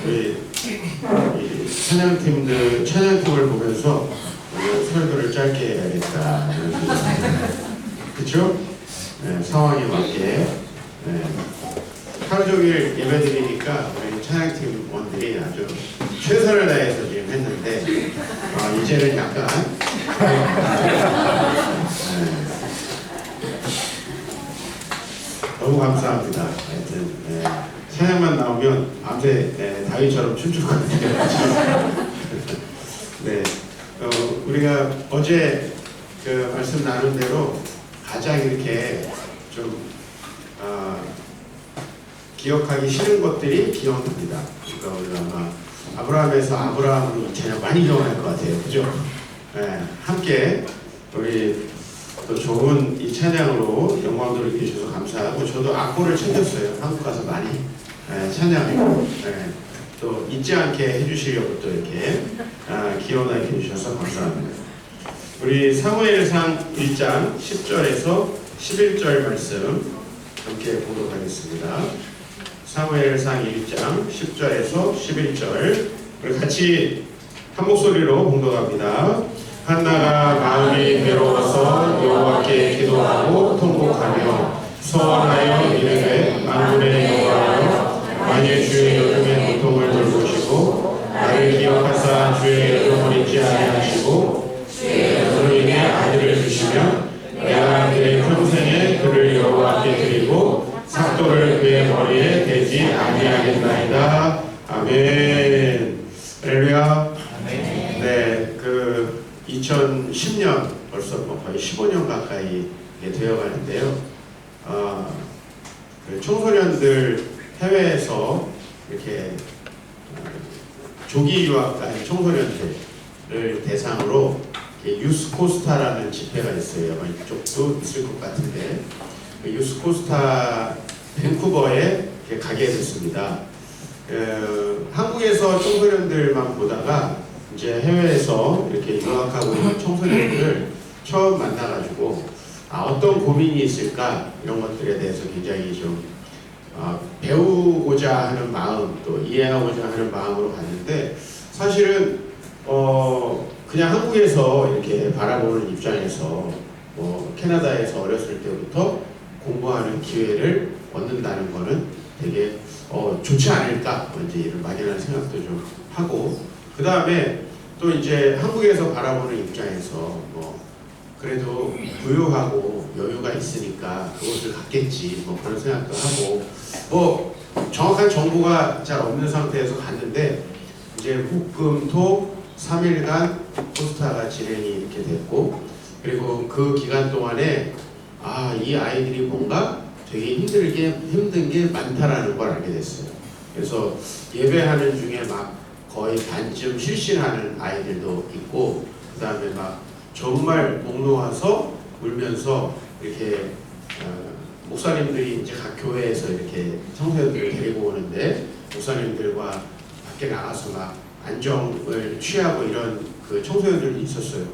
우리 찬양팀을 보면서 설교를 짧게 해야겠다. 그쵸? 네, 상황에 맞게. 네. 하루 종일 예배드리니까 우리 찬양팀원들이 아주 최선을 다해서 지금 했는데, 이제는 약간. 네. 너무 감사합니다. 하여튼, 네. 찬양만 나오면 밤새 다윗처럼 춤출 것 같아요. 네. 우리가 어제 그 말씀 나눈 대로 가장 이렇게 좀 기억하기 싫은 것들이 기억납니다. 그러니까 우리가 아마 아브라함에서 아브라함으로 찬양 많이 기억할 것 같아요. 그죠? 네. 함께 우리 또 좋은 이 찬양으로 영광 돌리게 해주셔서 감사하고, 저도 악보를 챙겼어요. 한국 가서 많이 찬양하고, 또 잊지 않게 해주시려고 또 이렇게 기원하게 해주셔서 감사합니다. 우리 사무엘상 1장 10절에서 11절 말씀 함께 보도록 하겠습니다. 사무엘상 1장 10절에서 11절 우리 같이 한 목소리로 봉독합니다. 한나가 마음이 괴로워서 여호와께 기도하고 통곡하며 소원하여 이르되 만군의 여호와여, 만일 주의 여름의 고통을 돌보시고 나를 기억하사 주의 여름을 잊지 아니하시고 주의 여름으로 인해 아들을 주시면 내가 그의 평생에 그를 여호와께 드리고 삭도를 그의 머리에 대지 아니하겠나이다. 아멘. 할렐루야. 네, 2010년 벌써 거의 15년 가까이 되어 가는데요. 청소년들 해외에서 이렇게 조기 유학 간 청소년들을 대상으로 유스코스타라는 집회가 있어요. 아마 이쪽도 있을 것 같은데, 유스코스타 밴쿠버에 가게 됐습니다. 한국에서 청소년들만 보다가 이제 해외에서 이렇게 유학하고 있는 청소년들을 처음 만나가지고 어떤 고민이 있을까, 이런 것들에 대해서 굉장히 좀 배우고자 하는 마음, 또 이해하고자 하는 마음으로 갔는데, 사실은 그냥 한국에서 이렇게 바라보는 입장에서 캐나다에서 어렸을 때부터 공부하는 기회를 얻는다는 거는 되게 좋지 않을까, 이제 이런 막연한 생각도 좀 하고, 그 다음에 또 이제 한국에서 바라보는 입장에서 그래도 부유하고 여유가 있으니까 그곳을 갔겠지, 그런 생각도 하고, 정확한 정보가 잘 없는 상태에서 갔는데, 이제 묵금토 3일간 코스타가 진행이 이렇게 됐고, 그리고 그 기간 동안에 이 아이들이 뭔가 되게 힘든 게 많다라는 걸 알게 됐어요. 그래서 예배하는 중에 막 거의 반쯤 실신하는 아이들도 있고, 그 다음에 막 정말 목 놓아서 울면서 이렇게 목사님들이 이제 각 교회에서 이렇게 청소년들을 데리고 오는데, 목사님들과 밖에 나가서 막 안정을 취하고 이런 그 청소년들도 있었어요.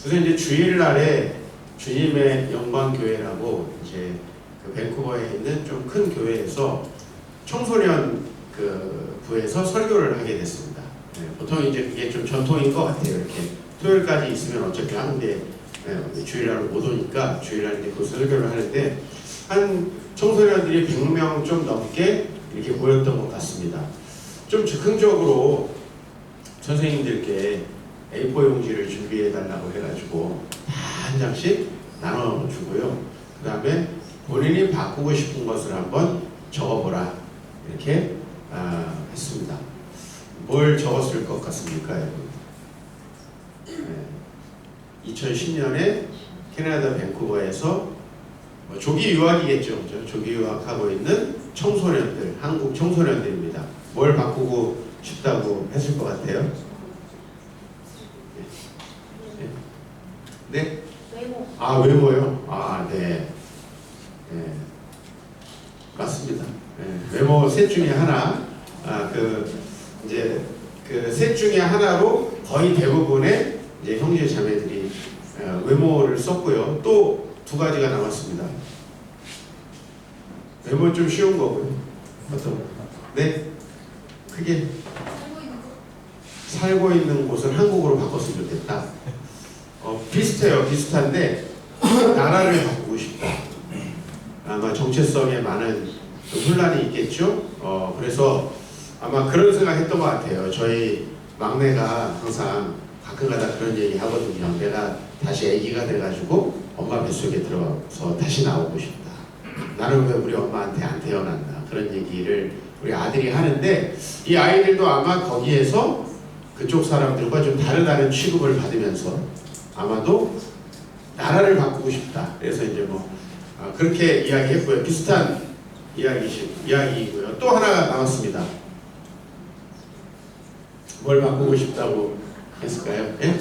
그래서 이제 주일날에 주님의 영광교회라고 이제 그 밴쿠버에 있는 좀 큰 교회에서 청소년 부에서 설교를 하게 됐습니다. 보통 이제 그게 좀 전통인 것 같아요. 이렇게 토요일까지 있으면 어차피 한국에 주일날 못 오니까 주일날 이제 그 설교를 하는데, 한 청소년들이 100명 좀 넘게 이렇게 모였던 것 같습니다. 좀 즉흥적으로 선생님들께 A4 용지를 준비해 달라고 해가지고 다 한 장씩 나눠주고요. 그 다음에 본인이 바꾸고 싶은 것을 한번 적어보라, 이렇게 했습니다. 뭘 적었을 것 같습니까, 여러분? 2010년에 캐나다 밴쿠버에서 조기 유학이겠죠. 조기 유학하고 있는 청소년들, 한국 청소년들입니다. 뭘 바꾸고 싶다고 했을 것 같아요? 네? 외모. 외모요? 네. 맞습니다. 외모 셋 중에 하나. 이제 그 셋 중에 하나로 거의 대부분의 이제 형제 자매들이 외모를 썼고요. 또 두 가지가 남았습니다. 외모 좀 쉬운 거고요. 어떤? 네? 크게 살고 있는 곳을 한국으로 바꿨으면 좋겠다. 비슷해요. 비슷한데 나라를 바꾸고 싶다. 아마 정체성에 많은 혼란이 있겠죠. 그래서 아마 그런 생각했던 것 같아요. 저희 막내가 항상 가끔가다 그런 얘기 하거든요. 내가 다시 아기가 돼가지고 엄마 뱃속에 들어가서 다시 나오고 싶다. 나는 왜 우리 엄마한테 안 태어났나, 그런 얘기를 우리 아들이 하는데, 이 아이들도 아마 거기에서 그쪽 사람들과 좀 다르다는 취급을 받으면서 아마도 나라를 바꾸고 싶다. 그래서 이제 뭐 그렇게 이야기했고요. 비슷한 이야기이고요. 또 하나가 남았습니다. 뭘 바꾸고 싶다고 했을까요? 예?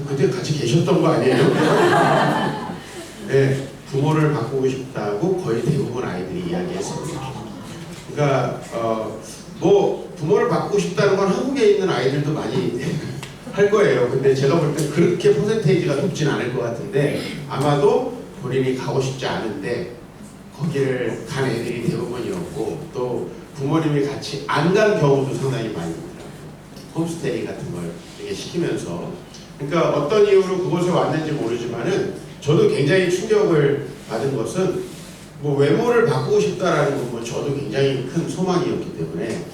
그때 같이 계셨던 거 아니에요? 네, 부모를 바꾸고 싶다고 거의 대부분 아이들이 이야기했습니다. 그러니까 뭐 부모를 바꾸고 싶다는 건 한국에 있는 아이들도 많이 할 거예요. 근데 제가 볼 때 그렇게 퍼센테이지가 높진 않을 것 같은데, 아마도 본인이 가고 싶지 않은데 거기를 간 애들이 대부분이었고, 또 부모님이 같이 안 간 경우도 상당히 많이 있더라고요. 홈스테이 같은 걸 되게 시키면서. 그러니까 어떤 이유로 그곳에 왔는지 모르지만은 저도 굉장히 충격을 받은 것은, 뭐 외모를 바꾸고 싶다라는 건 뭐 저도 굉장히 큰 소망이었기 때문에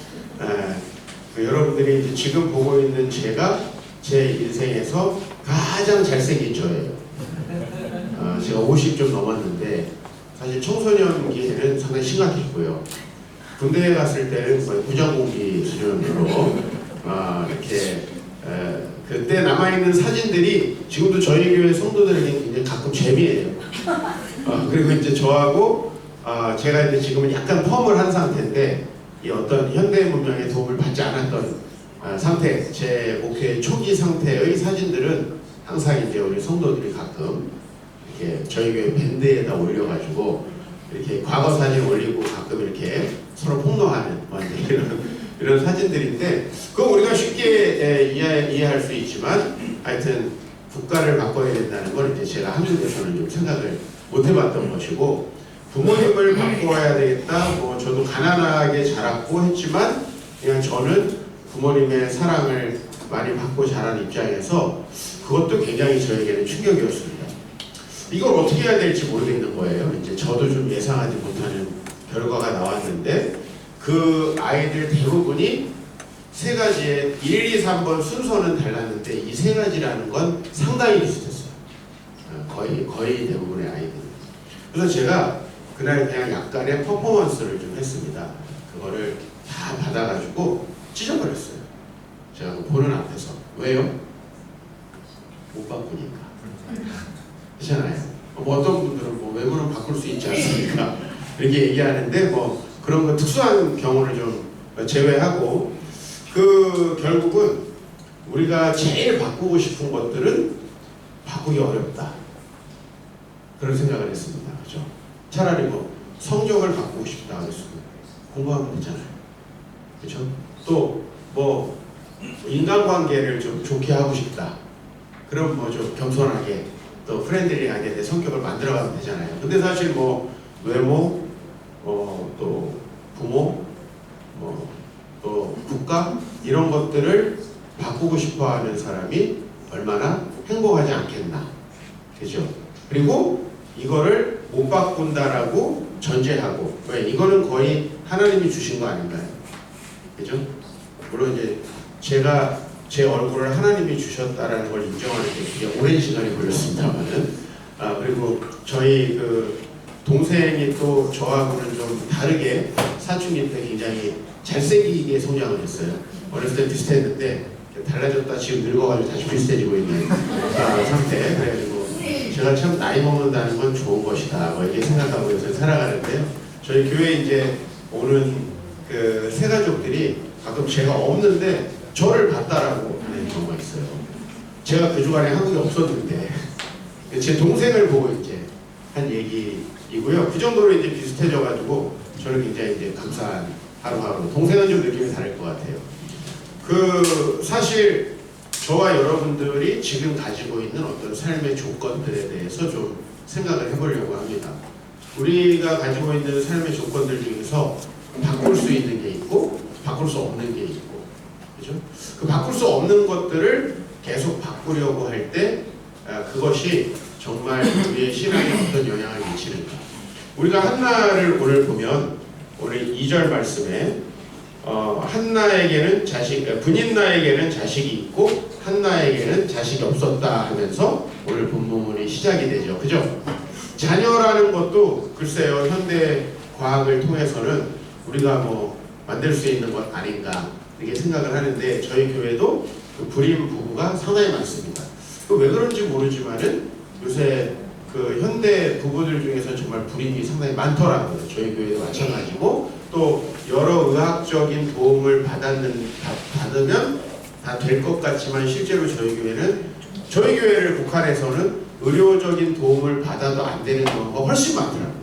여러분들이 이제 지금 보고 있는 제가 제 인생에서 가장 잘생긴 저예요. 제가 50 좀 넘었는데 사실 청소년기에는 상당히 심각했고요. 군대에 갔을 때는 거의 부장공비 수준으로 이렇게 그때 남아있는 사진들이 지금도 저희 교회 성도들에게 굉장히 가끔 재미예요. 그리고 이제 저하고 제가 이제 지금은 약간 펌을 한 상태인데, 이 어떤 현대 문명의 도움을 받지 않았던 상태, 제 목회 초기 상태의 사진들은 항상 이제 우리 성도들이 가끔 이렇게 저희 교회 밴드에다 올려가지고 이렇게 과거 사진 올리고 가끔 이렇게 서로 폭로하는 이런 사진들인데, 그거 우리가 쉽게 이해할 수 있지만 하여튼 국가를 바꿔야 된다는 걸 이제 제가 한국에서는 좀 생각을 못 해봤던 것이고, 부모님을 바꿔야 되겠다, 뭐 저도 가난하게 자랐고 했지만 그냥 저는 부모님의 사랑을 많이 받고 자란 입장에서 그것도 굉장히 저에게는 충격이었습니다. 이걸 어떻게 해야 될지 모르겠는 거예요. 이제 저도 좀 예상하지 못하는 결과가 나왔는데, 그 아이들 대부분이 세 가지의 1, 2, 3번 순서는 달랐는데 이 세 가지라는 건 상당히 비슷했어요. 거의 대부분의 아이들. 그래서 제가 그날 그냥 약간의 퍼포먼스를 좀 했습니다. 그거를 다 받아가지고 찢어버렸어요. 제가 보는 앞에서. 왜요? 못 바꾸니까. 그렇잖아요. 뭐 어떤 분들은 뭐 외모는 바꿀 수 있지 않습니까? 이렇게 얘기하는데, 뭐 그런 거 특수한 경우를 좀 제외하고, 결국은 우리가 제일 바꾸고 싶은 것들은 바꾸기 어렵다, 그런 생각을 했습니다. 그죠? 차라리 뭐 성적을 바꾸고 싶다 그랬으면 공부하면 되잖아요. 그죠? 또 뭐 인간관계를 좀 좋게 하고 싶다, 그럼 뭐 좀 겸손하게 또 프렌들리하게 내 성격을 만들어가면 되잖아요. 근데 사실 뭐 외모, 또 부모, 또 국가, 이런 것들을 바꾸고 싶어하는 사람이 얼마나 행복하지 않겠나. 그죠? 그리고 이거를 못 바꾼다라고 전제하고, 왜? 이거는 거의 하나님이 주신 거 아닌가요? 그죠? 물론 이제 제가 제 얼굴을 하나님이 주셨다라는 걸 인정하는 게 되게 오랜 시간이 걸렸습니다만은, 그리고 저희 동생이 또 저하고는 좀 다르게 사춘기 때 굉장히 잘생기게 성장을 했어요. 어렸을 때 비슷했는데 달라졌다 지금 늙어가지고 다시 비슷해지고 있는 상태. 그래가지고 제가 참 나이 먹는다는 건 좋은 것이다, 뭐 이렇게 생각하고 요새 살아가는데요. 저희 교회에 이제 오는 새 가족들이 가끔 제가 없는데 저를 봤다라고 하는 경우가 있어요. 제가 그 주간에 한국에 없었는데 제 동생을 보고 이제 한 얘기이고요. 그 정도로 이제 비슷해져가지고 저는 굉장히 이제 감사한 하루하루. 동생은 좀 느낌이 다를 것 같아요. 사실 저와 여러분들이 지금 가지고 있는 어떤 삶의 조건들에 대해서 좀 생각을 해보려고 합니다. 우리가 가지고 있는 삶의 조건들 중에서 바꿀 수 있는 게 있고 바꿀 수 없는 게 있고, 그 바꿀 수 없는 것들을 계속 바꾸려고 할 때 그것이 정말 우리의 신앙에 어떤 영향을 미치는가. 우리가 한나를 오늘 보면 오늘 2절 말씀에 한나에게는 분인나에게는 자식이 있고 한나에게는 자식이 없었다 하면서 오늘 본문이 시작이 되죠. 그죠? 자녀라는 것도 글쎄요, 현대 과학을 통해서는 우리가 뭐 만들 수 있는 것 아닌가 이렇게 생각을 하는데 저희 교회도 그 불임 부부가 상당히 많습니다. 왜 그런지 모르지만은 요새 그 현대 부부들 중에서 정말 불임이 상당히 많더라고요. 저희 교회도 마찬가지고 또 여러 의학적인 도움을 받으면 다 될 것 같지만 실제로 저희 교회를 국한해서는 의료적인 도움을 받아도 안 되는 경우가 훨씬 많더라고요.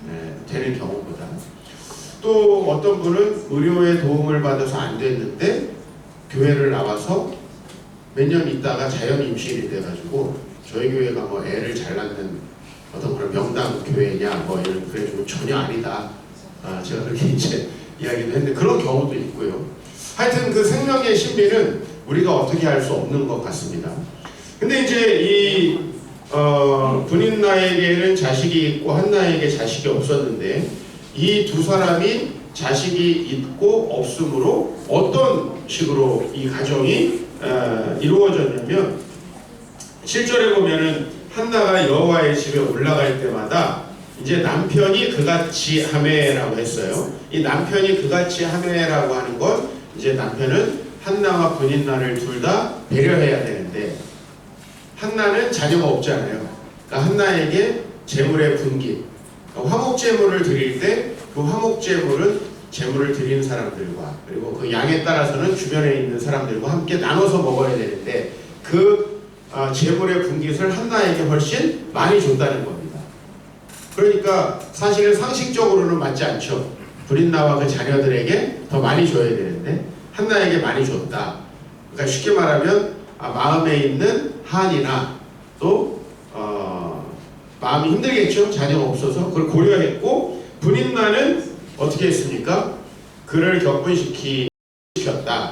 네, 되는 경우보다. 또 어떤 분은 의료의 도움을 받아서 안 됐는데 교회를 나와서 몇 년 있다가 자연 임신이 돼가지고 저희 교회가 뭐 애를 잘 낳는 어떤 그런 명당 교회냐 뭐 이런 그래가지고 전혀 아니다. 제가 그렇게 이제 이야기도 했는데 그런 경우도 있고요. 하여튼 그 생명의 신비는 우리가 어떻게 할 수 없는 것 같습니다. 근데 이제 이 분인나에게는 자식이 있고 한나에게 자식이 없었는데 이 두 사람이 자식이 있고 없음으로 어떤 식으로 이 가정이 이루어졌냐면 7절에 보면은 한나가 여호와의 집에 올라갈 때마다 이제 남편이 그같이 하매라고 했어요. 이 남편이 그같이 하매라고 하는 건 이제 남편은 한나와 분인나를 둘 다 배려해야 되는데 한나는 자녀가 없잖아요. 그러니까 한나에게 재물의 분기, 화목제물을 드릴 때 그 화목제물은 제물을 드리는 사람들과 그리고 그 양에 따라서는 주변에 있는 사람들과 함께 나눠서 먹어야 되는데 그 제물의 분깃을 한나에게 훨씬 많이 줬다는 겁니다. 그러니까 사실은 상식적으로는 맞지 않죠. 분인나와 그 자녀들에게 더 많이 줘야 되는데 한나에게 많이 줬다. 그러니까 쉽게 말하면 마음에 있는 한이나 또 마음이 힘들겠죠. 자녀가 없어서 그걸 고려했고 분인나는 어떻게 했습니까? 그를 격분시켰다.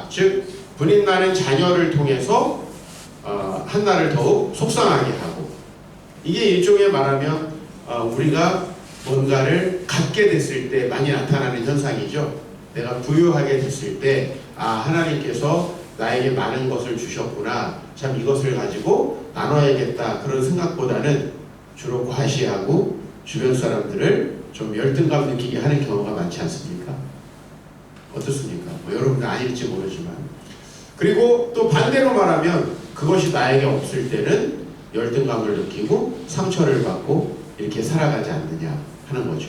즉 분인나는 자녀를 통해서 한나를 더욱 속상하게 하고 이게 일종의 말하면 우리가 뭔가를 갖게 됐을 때 많이 나타나는 현상이죠. 내가 부유하게 됐을 때 하나님께서 나에게 많은 것을 주셨구나. 참 이것을 가지고 나눠야겠다. 그런 생각보다는 주로 과시하고 주변 사람들을 좀 열등감 느끼게 하는 경우가 많지 않습니까? 어떻습니까? 뭐 여러분들 아닐지 모르지만 그리고 또 반대로 말하면 그것이 나에게 없을 때는 열등감을 느끼고 상처를 받고 이렇게 살아가지 않느냐 하는 거죠.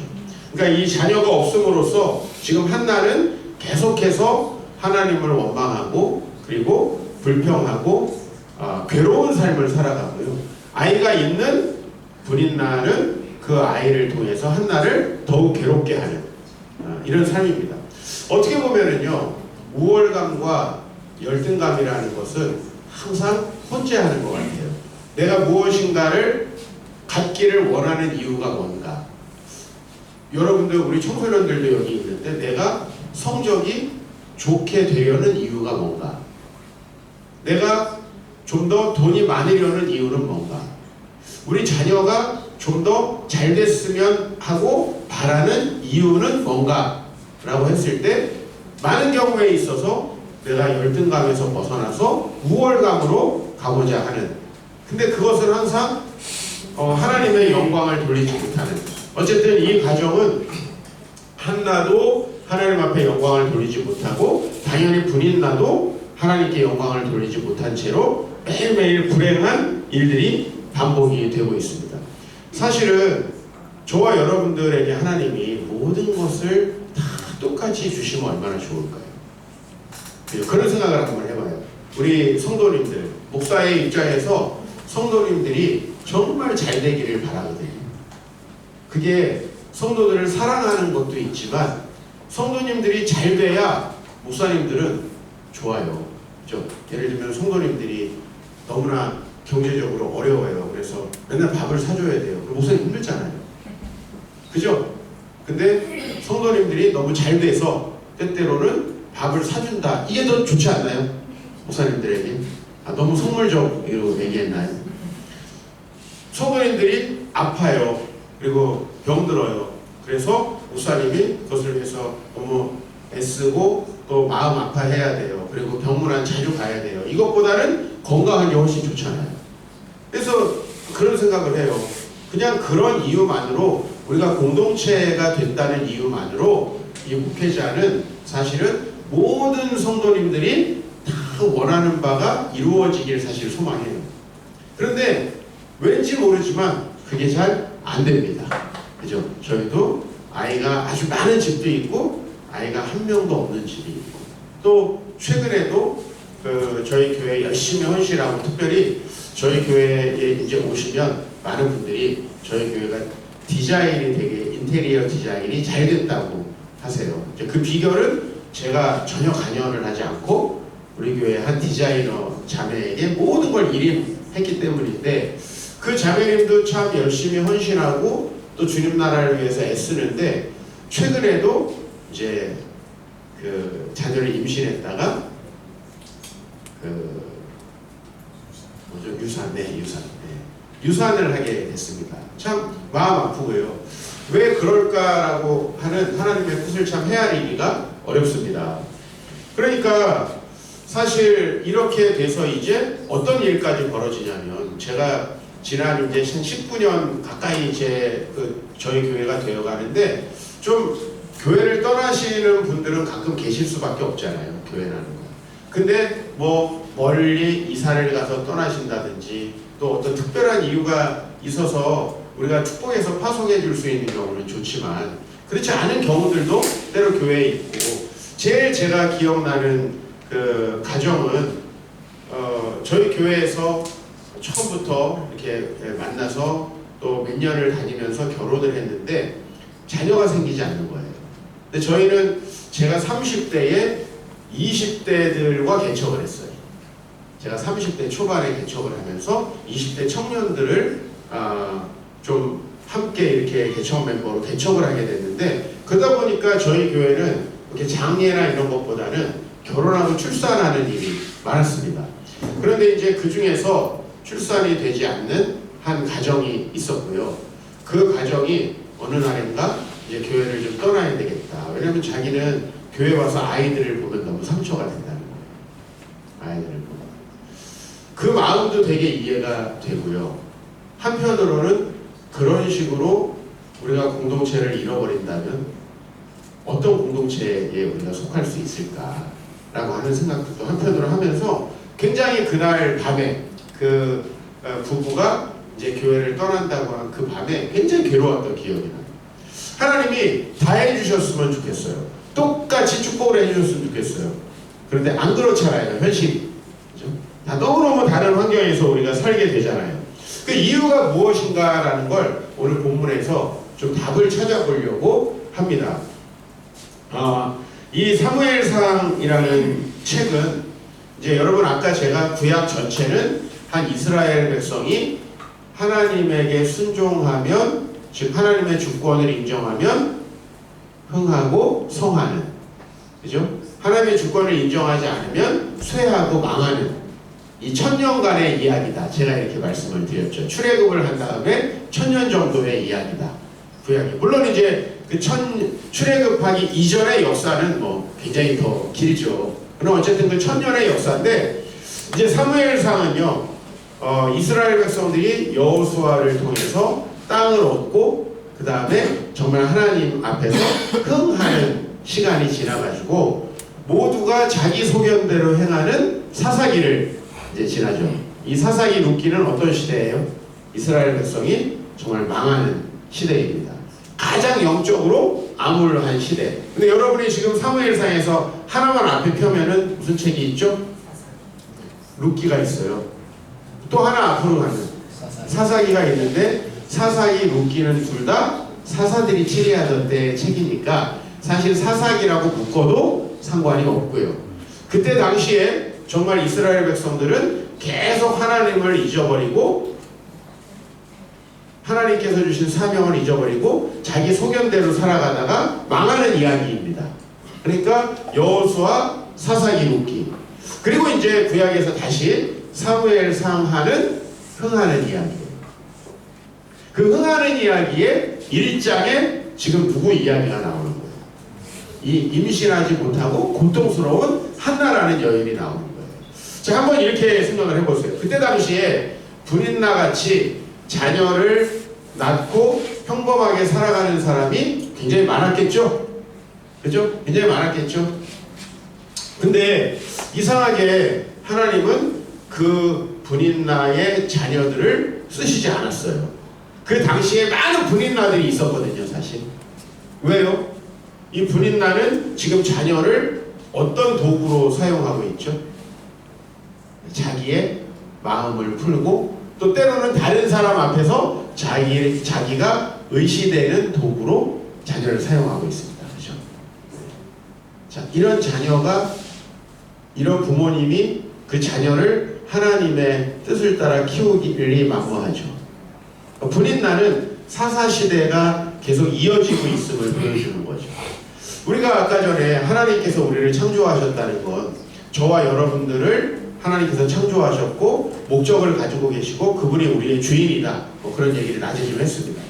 그러니까 이 자녀가 없음으로써 지금 한나는 계속해서 하나님을 원망하고 그리고 불평하고 괴로운 삶을 살아가고요. 아이가 있는 분인나는 그 아이를 통해서 한나를 더욱 괴롭게 하는 이런 삶입니다. 어떻게 보면은요, 우월감과 열등감이라는 것은 항상 혼재하는 것 같아요. 내가 무엇인가를 갖기를 원하는 이유가 뭔가. 여러분들 우리 청소년들도 여기 있는데 내가 성적이 좋게 되려는 이유가 뭔가. 내가 좀 더 돈이 많으려는 이유는 뭔가. 우리 자녀가 좀 더 잘 됐으면 하고 바라는 이유는 뭔가 라고 했을 때 많은 경우에 있어서 내가 열등감에서 벗어나서 우월감으로 가고자 하는, 근데 그것은 항상 하나님의 영광을 돌리지 못하는, 어쨌든 이 가정은 한나도 하나님 앞에 영광을 돌리지 못하고 당연히 분인나도 하나님께 영광을 돌리지 못한 채로 매일매일 불행한 일들이 반복이 되고 있습니다. 사실은 저와 여러분들에게 하나님이 모든 것을 다 똑같이 주시면 얼마나 좋을까요? 그런 생각을 한번 해봐요. 우리 성도님들, 목사의 입장에서 성도님들이 정말 잘 되기를 바라거든요. 그게 성도들을 사랑하는 것도 있지만 성도님들이 잘 돼야 목사님들은 좋아요. 그렇죠? 예를 들면 성도님들이 너무나 경제적으로 어려워요. 그래서 맨날 밥을 사줘야 돼요. 목사님 힘들잖아요. 그죠? 근데 성도님들이 너무 잘 돼서 때때로는 밥을 사준다. 이게 더 좋지 않나요? 목사님들에게? 너무 속물적으로 얘기했나요? 성도님들이 아파요. 그리고 병들어요. 그래서 목사님이 그것을 위해서 너무 애쓰고 또 마음 아파해야 돼요. 그리고 병문안 자주 가야 돼요. 이것보다는 건강한 게 훨씬 좋잖아요. 그래서 그런 생각을 해요. 그냥 그런 이유만으로, 우리가 공동체가 된다는 이유만으로 이 목회자는 사실은 모든 성도님들이 다 원하는 바가 이루어지길 사실 소망해요. 그런데 왠지 모르지만 그게 잘 안 됩니다. 그죠? 저희도 아이가 아주 많은 집도 있고 아이가 한 명도 없는 집이 있고, 또 최근에도 저희 교회 열심히 헌신하고, 특별히 저희 교회에 이제 오시면 많은 분들이 저희 교회가 디자인이 되게, 인테리어 디자인이 잘 됐다고 하세요. 이제 그 비결은 제가 전혀 관여를 하지 않고 우리 교회 한 디자이너 자매에게 모든 걸 일임했기 때문인데, 그 자매님도 참 열심히 헌신하고 또 주님 나라를 위해서 애쓰는데, 최근에도 이제 그 자녀를 임신했다가 유산을 하게 됐습니다. 참 마음 아프고요. 왜 그럴까라고 하는 하나님의 뜻을 참 헤아리기가 어렵습니다. 그러니까 사실 이렇게 돼서 이제 어떤 일까지 벌어지냐면, 제가 지난 이제 19년 가까이 이제 저희 교회가 되어 가는데, 좀 교회를 떠나시는 분들은 가끔 계실 수밖에 없잖아요. 교회라는 거. 근데 뭐 멀리 이사를 가서 떠나신다든지, 또 어떤 특별한 이유가 있어서 우리가 축복해서 파송해 줄 수 있는 경우는 좋지만, 그렇지 않은 경우들도 때로 교회에 있고, 제일 제가 기억나는 그 가정은 저희 교회에서 처음부터 이렇게 만나서 또 몇 년을 다니면서 결혼을 했는데 자녀가 생기지 않는 거예요. 근데 저희는 제가 30대에 20대들과 개척을 했어요. 제가 30대 초반에 개척을 하면서 20대 청년들을 좀 함께 이렇게 개척 멤버로 개척을 하게 됐는데, 그러다 보니까 저희 교회는 이렇게 장례나 이런 것보다는 결혼하고 출산하는 일이 많았습니다. 그런데 이제 그 중에서 출산이 되지 않는 한 가정이 있었고요. 그 가정이 어느 날인가 이제 교회를 좀 떠나야 되겠다. 왜냐면 자기는 교회 와서 아이들을 보면 너무 상처가 된다는 거예요. 아이들을 보면. 그 마음도 되게 이해가 되고요. 한편으로는 그런 식으로 우리가 공동체를 잃어버린다면 어떤 공동체에 우리가 속할 수 있을까라고 하는 생각도 또 한편으로 하면서, 굉장히 그날 밤에 그 부부가 이제 교회를 떠난다고 한 그 밤에 굉장히 괴로웠던 기억이 나요. 하나님이 다 해주셨으면 좋겠어요. 똑같이 축복을 해주셨으면 좋겠어요. 그런데 안 그렇잖아요. 현실이. 그죠? 다 너무너무 다른 환경에서 우리가 살게 되잖아요. 그 이유가 무엇인가라는 걸 오늘 본문에서 좀 답을 찾아보려고 합니다. 이 사무엘상이라는 책은 이제 여러분, 아까 제가 구약 전체는 한 이스라엘 백성이 하나님에게 순종하면, 즉 하나님의 주권을 인정하면 흥하고 성하는, 그죠? 하나님의 주권을 인정하지 않으면 쇠하고 망하는 이 1000년간의 이야기다. 제가 이렇게 말씀을 드렸죠. 출애굽을 한 다음에 1000년 정도의 이야기다. 구약이. 물론 이제 그 출애굽하기 이전의 역사는 뭐 굉장히 더 길죠. 그럼 어쨌든 그 1000년의 역사인데, 이제 사무엘상은요, 이스라엘 백성들이 여호수아를 통해서 땅을 얻고 그 다음에 정말 하나님 앞에서 흥하는 시간이 지나가지고 모두가 자기 소견대로 행하는 사사기를 이제 지나죠. 이 사사기 룻기는 어떤 시대예요? 이스라엘 백성이 정말 망하는 시대입니다. 가장 영적으로 암울한 시대. 근데 여러분이 지금 사무엘상에서 하나만 앞에 펴면은 무슨 책이 있죠? 룻기가 있어요. 또 하나 앞으로 가면 사사기가 있는데, 사사기, 룻기는 둘 다 사사들이 치리하던 때의 책이니까 사실 사사기라고 묶어도 상관이 없고요. 그때 당시에 정말 이스라엘 백성들은 계속 하나님을 잊어버리고, 하나님께서 주신 사명을 잊어버리고 자기 소견대로 살아가다가 망하는 이야기입니다. 그러니까 여호수아, 사사기, 룻기. 그리고 이제 구약에서 다시 사무엘상 하는 흥하는 이야기예요. 그 흥하는 이야기의 1장에 지금 누구 이야기가 나오는 거예요? 이 임신하지 못하고 고통스러운 한나라는 여인이 나오는 거예요. 자, 한번 이렇게 생각을 해보세요. 그때 당시에 분인나 같이 자녀를 낳고 평범하게 살아가는 사람이 굉장히 많았겠죠? 그죠? 굉장히 많았겠죠? 근데 이상하게 하나님은 그 분인나의 자녀들을 쓰시지 않았어요. 그 당시에 많은 분인나들이 있었거든요, 사실. 왜요? 이 분인나는 지금 자녀를 어떤 도구로 사용하고 있죠? 자기의 마음을 풀고 또 때로는 다른 사람 앞에서 자기가 의시되는 도구로 자녀를 사용하고 있습니다. 그렇죠? 자, 이런 자녀가, 이런 부모님이 그 자녀를 하나님의 뜻을 따라 키우기 만무하죠. 분인나는 사사시대가 계속 이어지고 있음을 보여주는 거죠. 우리가 아까 전에 하나님께서 우리를 창조하셨다는 건 저와 여러분들을 하나님께서 창조하셨고 목적을 가지고 계시고 그분이 우리의 주인이다, 뭐 그런 얘기를 낮에 좀 했습니다.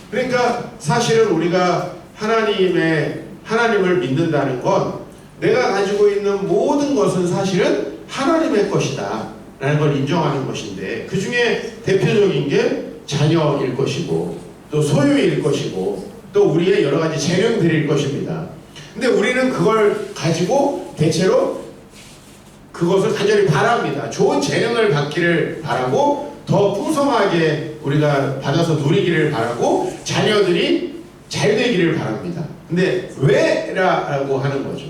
그러니까 사실은 우리가 하나님을 믿는다는 건 내가 가지고 있는 모든 것은 사실은 하나님의 것이다 라는 걸 인정하는 것인데, 그 중에 대표적인 게 자녀일 것이고 또 소유일 것이고 또 우리의 여러 가지 재능들일 것입니다. 근데 우리는 그걸 가지고 대체로 그것을 간절히 바랍니다. 좋은 재능을 받기를 바라고 더 풍성하게 우리가 받아서 누리기를 바라고 자녀들이 잘 되기를 바랍니다. 근데 왜라고 하는 거죠.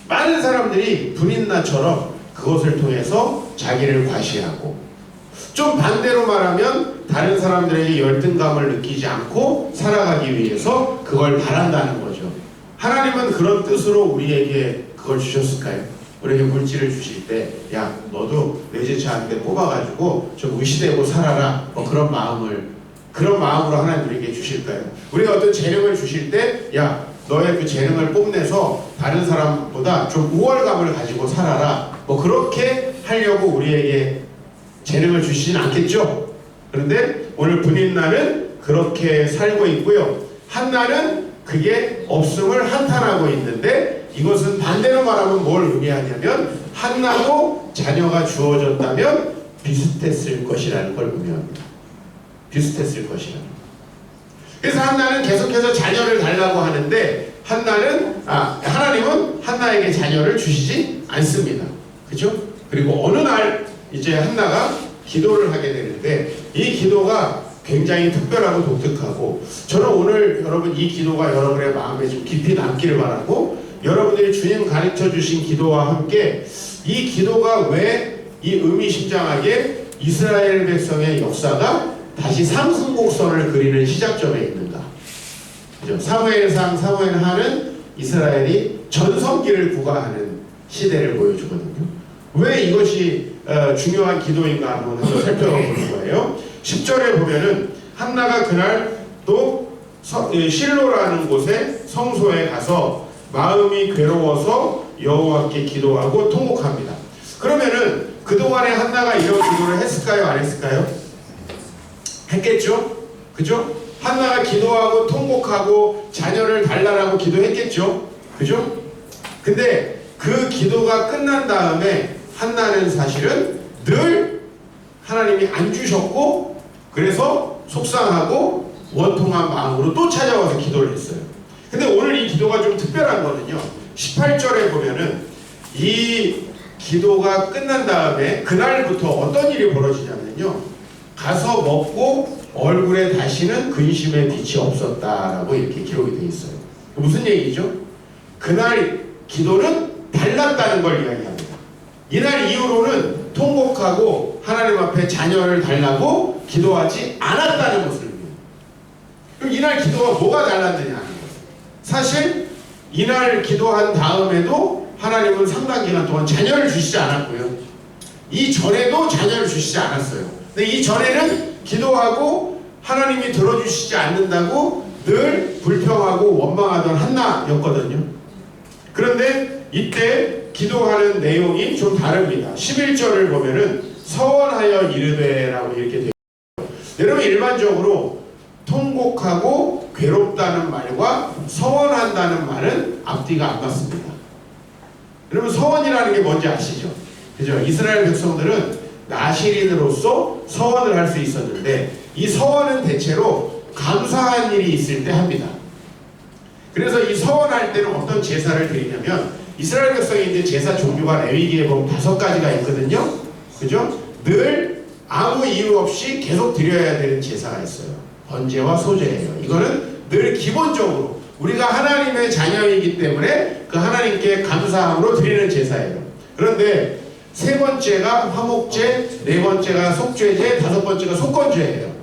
많은 사람들이 분인나처럼 그것을 통해서 자기를 과시하고, 좀 반대로 말하면 다른 사람들에게 열등감을 느끼지 않고 살아가기 위해서 그걸 바란다는 거죠. 하나님은 그런 뜻으로 우리에게 그걸 주셨을까요? 우리에게 물질을 주실 때, 야, 너도 뇌제차한테 뽑아가지고 좀 의시되고 살아라, 그런 마음으로 하나님 우리에게 주실까요? 우리가 어떤 재능을 주실 때, 야, 너의 그 재능을 뽐내서 다른 사람보다 좀 우월감을 가지고 살아라, 그렇게 하려고 우리에게 재능을 주시진 않겠죠? 그런데 오늘 분인나는 그렇게 살고 있고요. 한나는 그게 없음을 한탄하고 있는데, 이것은 반대로 말하면 뭘 의미하냐면 한나도 자녀가 주어졌다면 비슷했을 것이라는 걸 의미합니다. 비슷했을 것이라는 거. 그래서 한나는 계속해서 자녀를 달라고 하는데 하나님은 한나에게 자녀를 주시지 않습니다. 그죠? 그리고 어느 날 이제 한나가 기도를 하게 되는데, 이 기도가 굉장히 특별하고 독특하고, 저는 오늘 여러분 이 기도가 여러분의 마음에 좀 깊이 남기를 바라고, 여러분들이 주님 가르쳐 주신 기도와 함께 이 기도가 왜 이 의미심장하게 이스라엘 백성의 역사가 다시 상승곡선을 그리는 시작점에 있는가. 그죠? 사무엘상, 사무엘하는 이스라엘이 전성기를 구가하는 시대를 보여주거든요. 왜 이것이 중요한 기도인가 한번 살펴보는 거예요. 10절에 보면은 한나가 그날 또 실로라는 곳에 성소에 가서 마음이 괴로워서 여호와께 기도하고 통곡합니다. 그러면은 그동안에 한나가 이런 기도를 했을까요? 안 했을까요? 했겠죠? 그죠? 한나가 기도하고 통곡하고 자녀를 달라라고 기도했겠죠? 그죠? 근데 그 기도가 끝난 다음에 한나는 사실은 늘 하나님이 안 주셨고, 그래서 속상하고 원통한 마음으로 또 찾아와서 기도를 했어요. 근데 오늘 이 기도가 좀 특별한 거는요, 18절에 보면은 이 기도가 끝난 다음에 그날부터 어떤 일이 벌어지냐면요, 가서 먹고 얼굴에 다시는 근심의 빛이 없었다라고 이렇게 기록이 되어 있어요. 무슨 얘기죠? 그날 기도는 달랐다는 걸 이야기합니다. 이날 이후로는 통곡하고 하나님 앞에 자녀를 달라고 기도하지 않았다는 것을 의미해요. 그럼 이날 기도가 뭐가 달랐느냐 하는 거예요. 사실 이날 기도한 다음에도 하나님은 상당 기간 동안 자녀를 주시지 않았고요, 이전에도 자녀를 주시지 않았어요. 근데 이전에는 기도하고 하나님이 들어주시지 않는다고 늘 불평하고 원망하던 한나였거든요. 그런데 이때 기도하는 내용이 좀 다릅니다. 11절을 보면은 서원하여 이르되라고 이렇게 되어 있어요. 여러분 일반적으로 통곡하고 괴롭다는 말과 서원한다는 말은 앞뒤가 안 맞습니다. 여러분 서원이라는 게 뭔지 아시죠? 그죠? 이스라엘 백성들은 나시린으로서 서원을 할 수 있었는데 이 서원은 대체로 감사한 일이 있을 때 합니다. 그래서 이 서원할 때는 어떤 제사를 드리냐면 이스라엘 백성이 이제 제사 종류가 레위기에 보면 5가지가 있거든요. 그죠? 늘 아무 이유 없이 계속 드려야 되는 제사가 있어요. 번제와 소제예요. 이거는 늘 기본적으로 우리가 하나님의 자녀이기 때문에 그 하나님께 감사함으로 드리는 제사예요. 그런데 세 번째가 화목제, 네 번째가 속죄제, 다섯 번째가 속건제예요.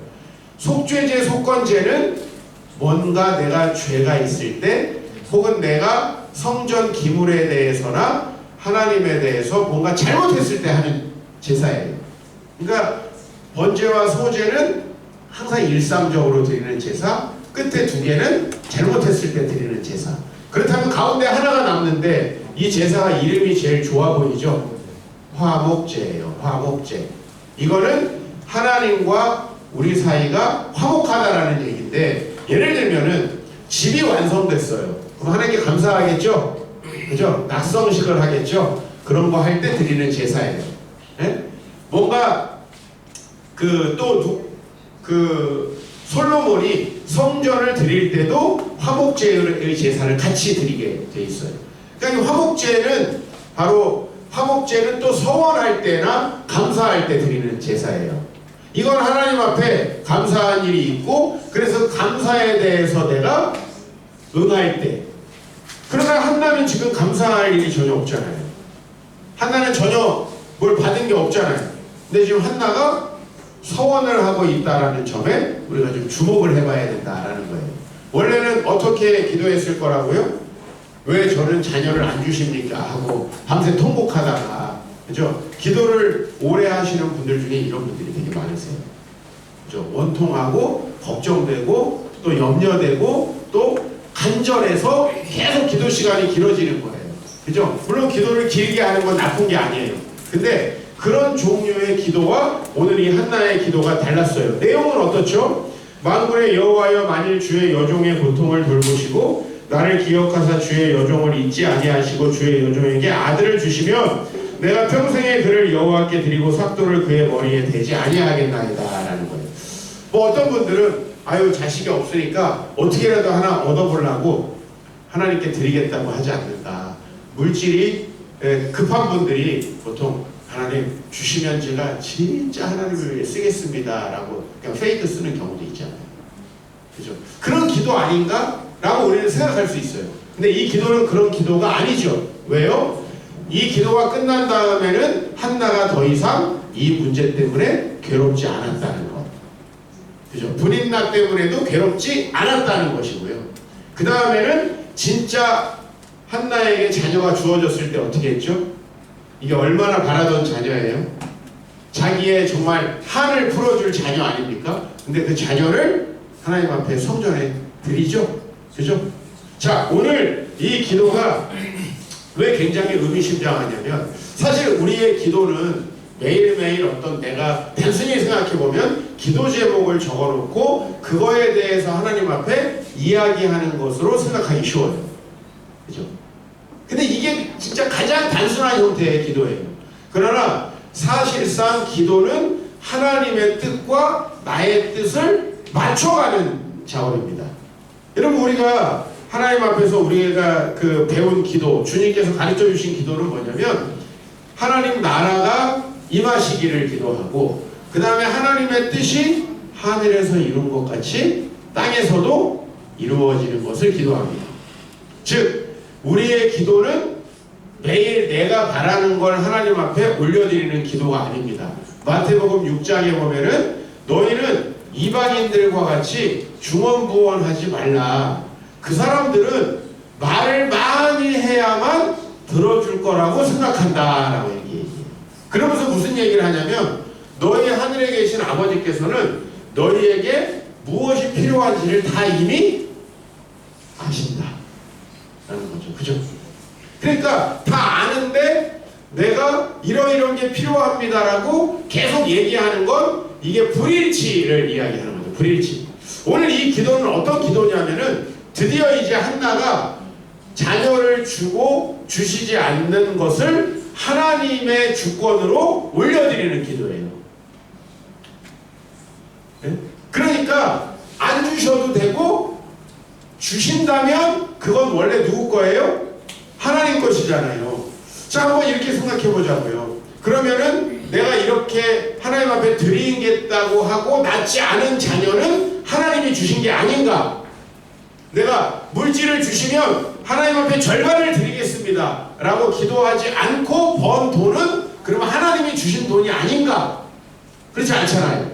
속죄제, 속건제는 뭔가 내가 죄가 있을 때 혹은 내가 성전 기물에 대해서나 하나님에 대해서 뭔가 잘못했을 때 하는 제사예요. 그러니까 번제와 소제는 항상 일상적으로 드리는 제사, 끝에 2개는 잘못했을 때 드리는 제사. 그렇다면 가운데 하나가 남는데 이 제사가 이름이 제일 좋아 보이죠? 화목제예요. 화목제. 이거는 하나님과 우리 사이가 화목하다라는 얘기인데 예를 들면은 집이 완성됐어요. 그럼 하나님께 감사하겠죠? 그죠? 낙성식을 하겠죠? 그런 거 할 때 드리는 제사예요. 예? 뭔가 솔로몬이 성전을 드릴 때도 화목제의 제사를 같이 드리게 돼 있어요. 그러니까 이 화목제는 또 서원할 때나 감사할 때 드리는 제사예요. 이건 하나님 앞에 감사한 일이 있고 그래서 감사에 대해서 내가 응할 때. 그러나 한나는 지금 감사할 일이 전혀 없잖아요. 한나는 전혀 뭘 받은 게 없잖아요. 근데 지금 한나가 서원을 하고 있다라는 점에 우리가 좀 주목을 해봐야 된다라는 거예요. 원래는 어떻게 기도했을 거라고요? 왜 저는 자녀를 안 주십니까? 하고 밤새 통곡하다가, 그죠? 기도를 오래 하시는 분들 중에 이런 분들이 되게 많으세요. 그죠? 원통하고 걱정되고 또 염려되고 또 간절해서 계속 기도 시간이 길어지는 거예요. 그죠? 물론 기도를 길게 하는 건 나쁜 게 아니에요. 근데 그런 종류의 기도와 오늘 이 한나의 기도가 달랐어요. 내용은 어떻죠? 만군의 여호와여 만일 주의 여종의 고통을 돌보시고 나를 기억하사 주의 여종을 잊지 아니하시고 주의 여종에게 아들을 주시면 내가 평생에 그를 여호와께 드리고 삭도를 그의 머리에 대지 아니하겠나이다 라는 거예요. 뭐 어떤 분들은 아유 자식이 없으니까 어떻게라도 하나 얻어보려고 하나님께 드리겠다고 하지 않는다. 물질이 급한 분들이 보통 하나님 주시면 제가 진짜 하나님을 위해 쓰겠습니다 라고 그냥 페이크 쓰는 경우도 있잖아요. 그죠? 그런 기도 아닌가? 라고 우리는 생각할 수 있어요. 근데 이 기도는 그런 기도가 아니죠. 왜요? 이 기도가 끝난 다음에는 한나가 더 이상 이 문제 때문에 괴롭지 않았다는 것. 그죠? 불임나 때문에도 괴롭지 않았다는 것이고요. 그 다음에는 진짜 한나에게 자녀가 주어졌을 때 어떻게 했죠? 이게 얼마나 바라던 자녀예요? 자기의 정말 한을 풀어줄 자녀 아닙니까? 근데 그 자녀를 하나님 앞에 성전에 드리죠? 그죠? 자, 오늘 이 기도가 왜 굉장히 의미심장하냐면 사실 우리의 기도는 매일매일 어떤 내가 단순히 생각해보면 기도 제목을 적어놓고 그거에 대해서 하나님 앞에 이야기하는 것으로 생각하기 쉬워요. 그죠? 근데 이게 진짜 가장 단순한 형태의 기도예요. 그러나 사실상 기도는 하나님의 뜻과 나의 뜻을 맞춰가는 작업입니다. 여러분 우리가 하나님 앞에서 우리가 배운 기도, 주님께서 가르쳐 주신 기도는 뭐냐면 하나님 나라가 임하시기를 기도하고 그 다음에 하나님의 뜻이 하늘에서 이룬 것 같이 땅에서도 이루어지는 것을 기도합니다. 즉 우리의 기도는 매일 내가 바라는 걸 하나님 앞에 올려드리는 기도가 아닙니다. 마태복음 6장에 보면은 너희는 이방인들과 같이 중언부언하지 말라. 그 사람들은 말을 많이 해야만 들어줄 거라고 생각한다 라고 얘기해요. 그러면서 무슨 얘기를 하냐면 너희 하늘에 계신 아버지께서는 너희에게 무엇이 필요한지를 다 이미 아신다 라는 거죠. 그죠? 그러니까 다 아는데 내가 이런 게 필요합니다라고 계속 얘기하는 건 이게 불일치를 이야기하는 거죠. 불일치. 오늘 이 기도는 어떤 기도냐면은 드디어 이제 한나가 자녀를 주고 주시지 않는 것을 하나님의 주권으로 올려드리는 기도예요. 네? 그러니까 안 주셔도 되고 주신다면 그건 원래 누구 거예요? 하나님 것이잖아요. 자, 한번 이렇게 생각해 보자고요. 그러면은 내가 이렇게 하나님 앞에 드리겠다고 하고 낳지 않은 자녀는 하나님이 주신 게 아닌가? 내가 물질을 주시면 하나님 앞에 절반을 드리겠습니다 라고 기도하지 않고 번 돈은 그러면 하나님이 주신 돈이 아닌가? 그렇지 않잖아요.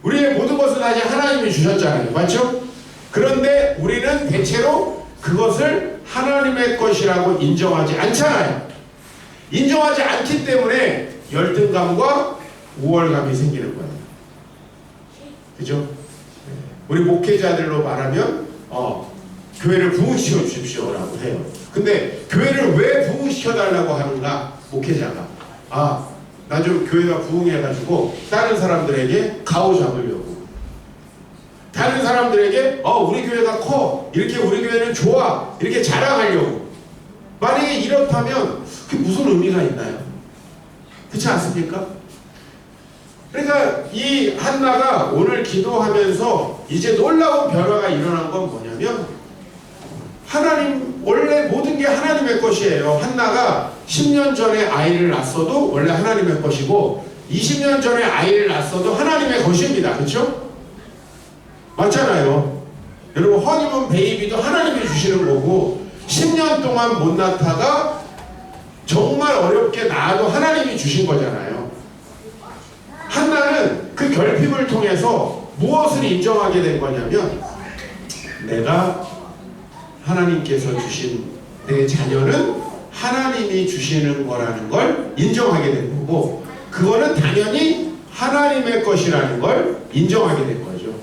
우리의 모든 것은 아직 하나님이 주셨잖아요. 맞죠? 그런데 우리는 대체로 그것을 하나님의 것이라고 인정하지 않잖아요. 인정하지 않기 때문에 열등감과 우월감이 생기는 거예요. 그죠? 우리 목회자들로 말하면 교회를 부흥시켜 주십시오라고 해요. 근데 교회를 왜 부흥시켜달라고 하는가? 목회자가 나 좀 교회가 부흥해가지고 다른 사람들에게 가오잡으려고, 다른 사람들에게 우리 교회가 커, 이렇게 우리 교회는 좋아, 이렇게 자랑하려고. 만약에 이렇다면 그게 무슨 의미가 있나요? 그렇지 않습니까? 그러니까 이 한나가 오늘 기도하면서 이제 놀라운 변화가 일어난 건 뭐냐면, 하나님, 원래 모든 게 하나님의 것이에요. 한나가 10년 전에 아이를 낳았어도 원래 하나님의 것이고 20년 전에 아이를 낳았어도 하나님의 것입니다. 그렇죠? 맞잖아요. 여러분, 허니문 베이비도 하나님이 주시는 거고 10년 동안 못 낳다가 정말 어렵게 낳아도 하나님이 주신 거잖아요. 한나는 그 결핍을 통해서 무엇을 인정하게 된 거냐면, 내가 하나님께서 주신 내 자녀는 하나님이 주시는 거라는 걸 인정하게 된 거고, 그거는 당연히 하나님의 것이라는 걸 인정하게 된 거죠.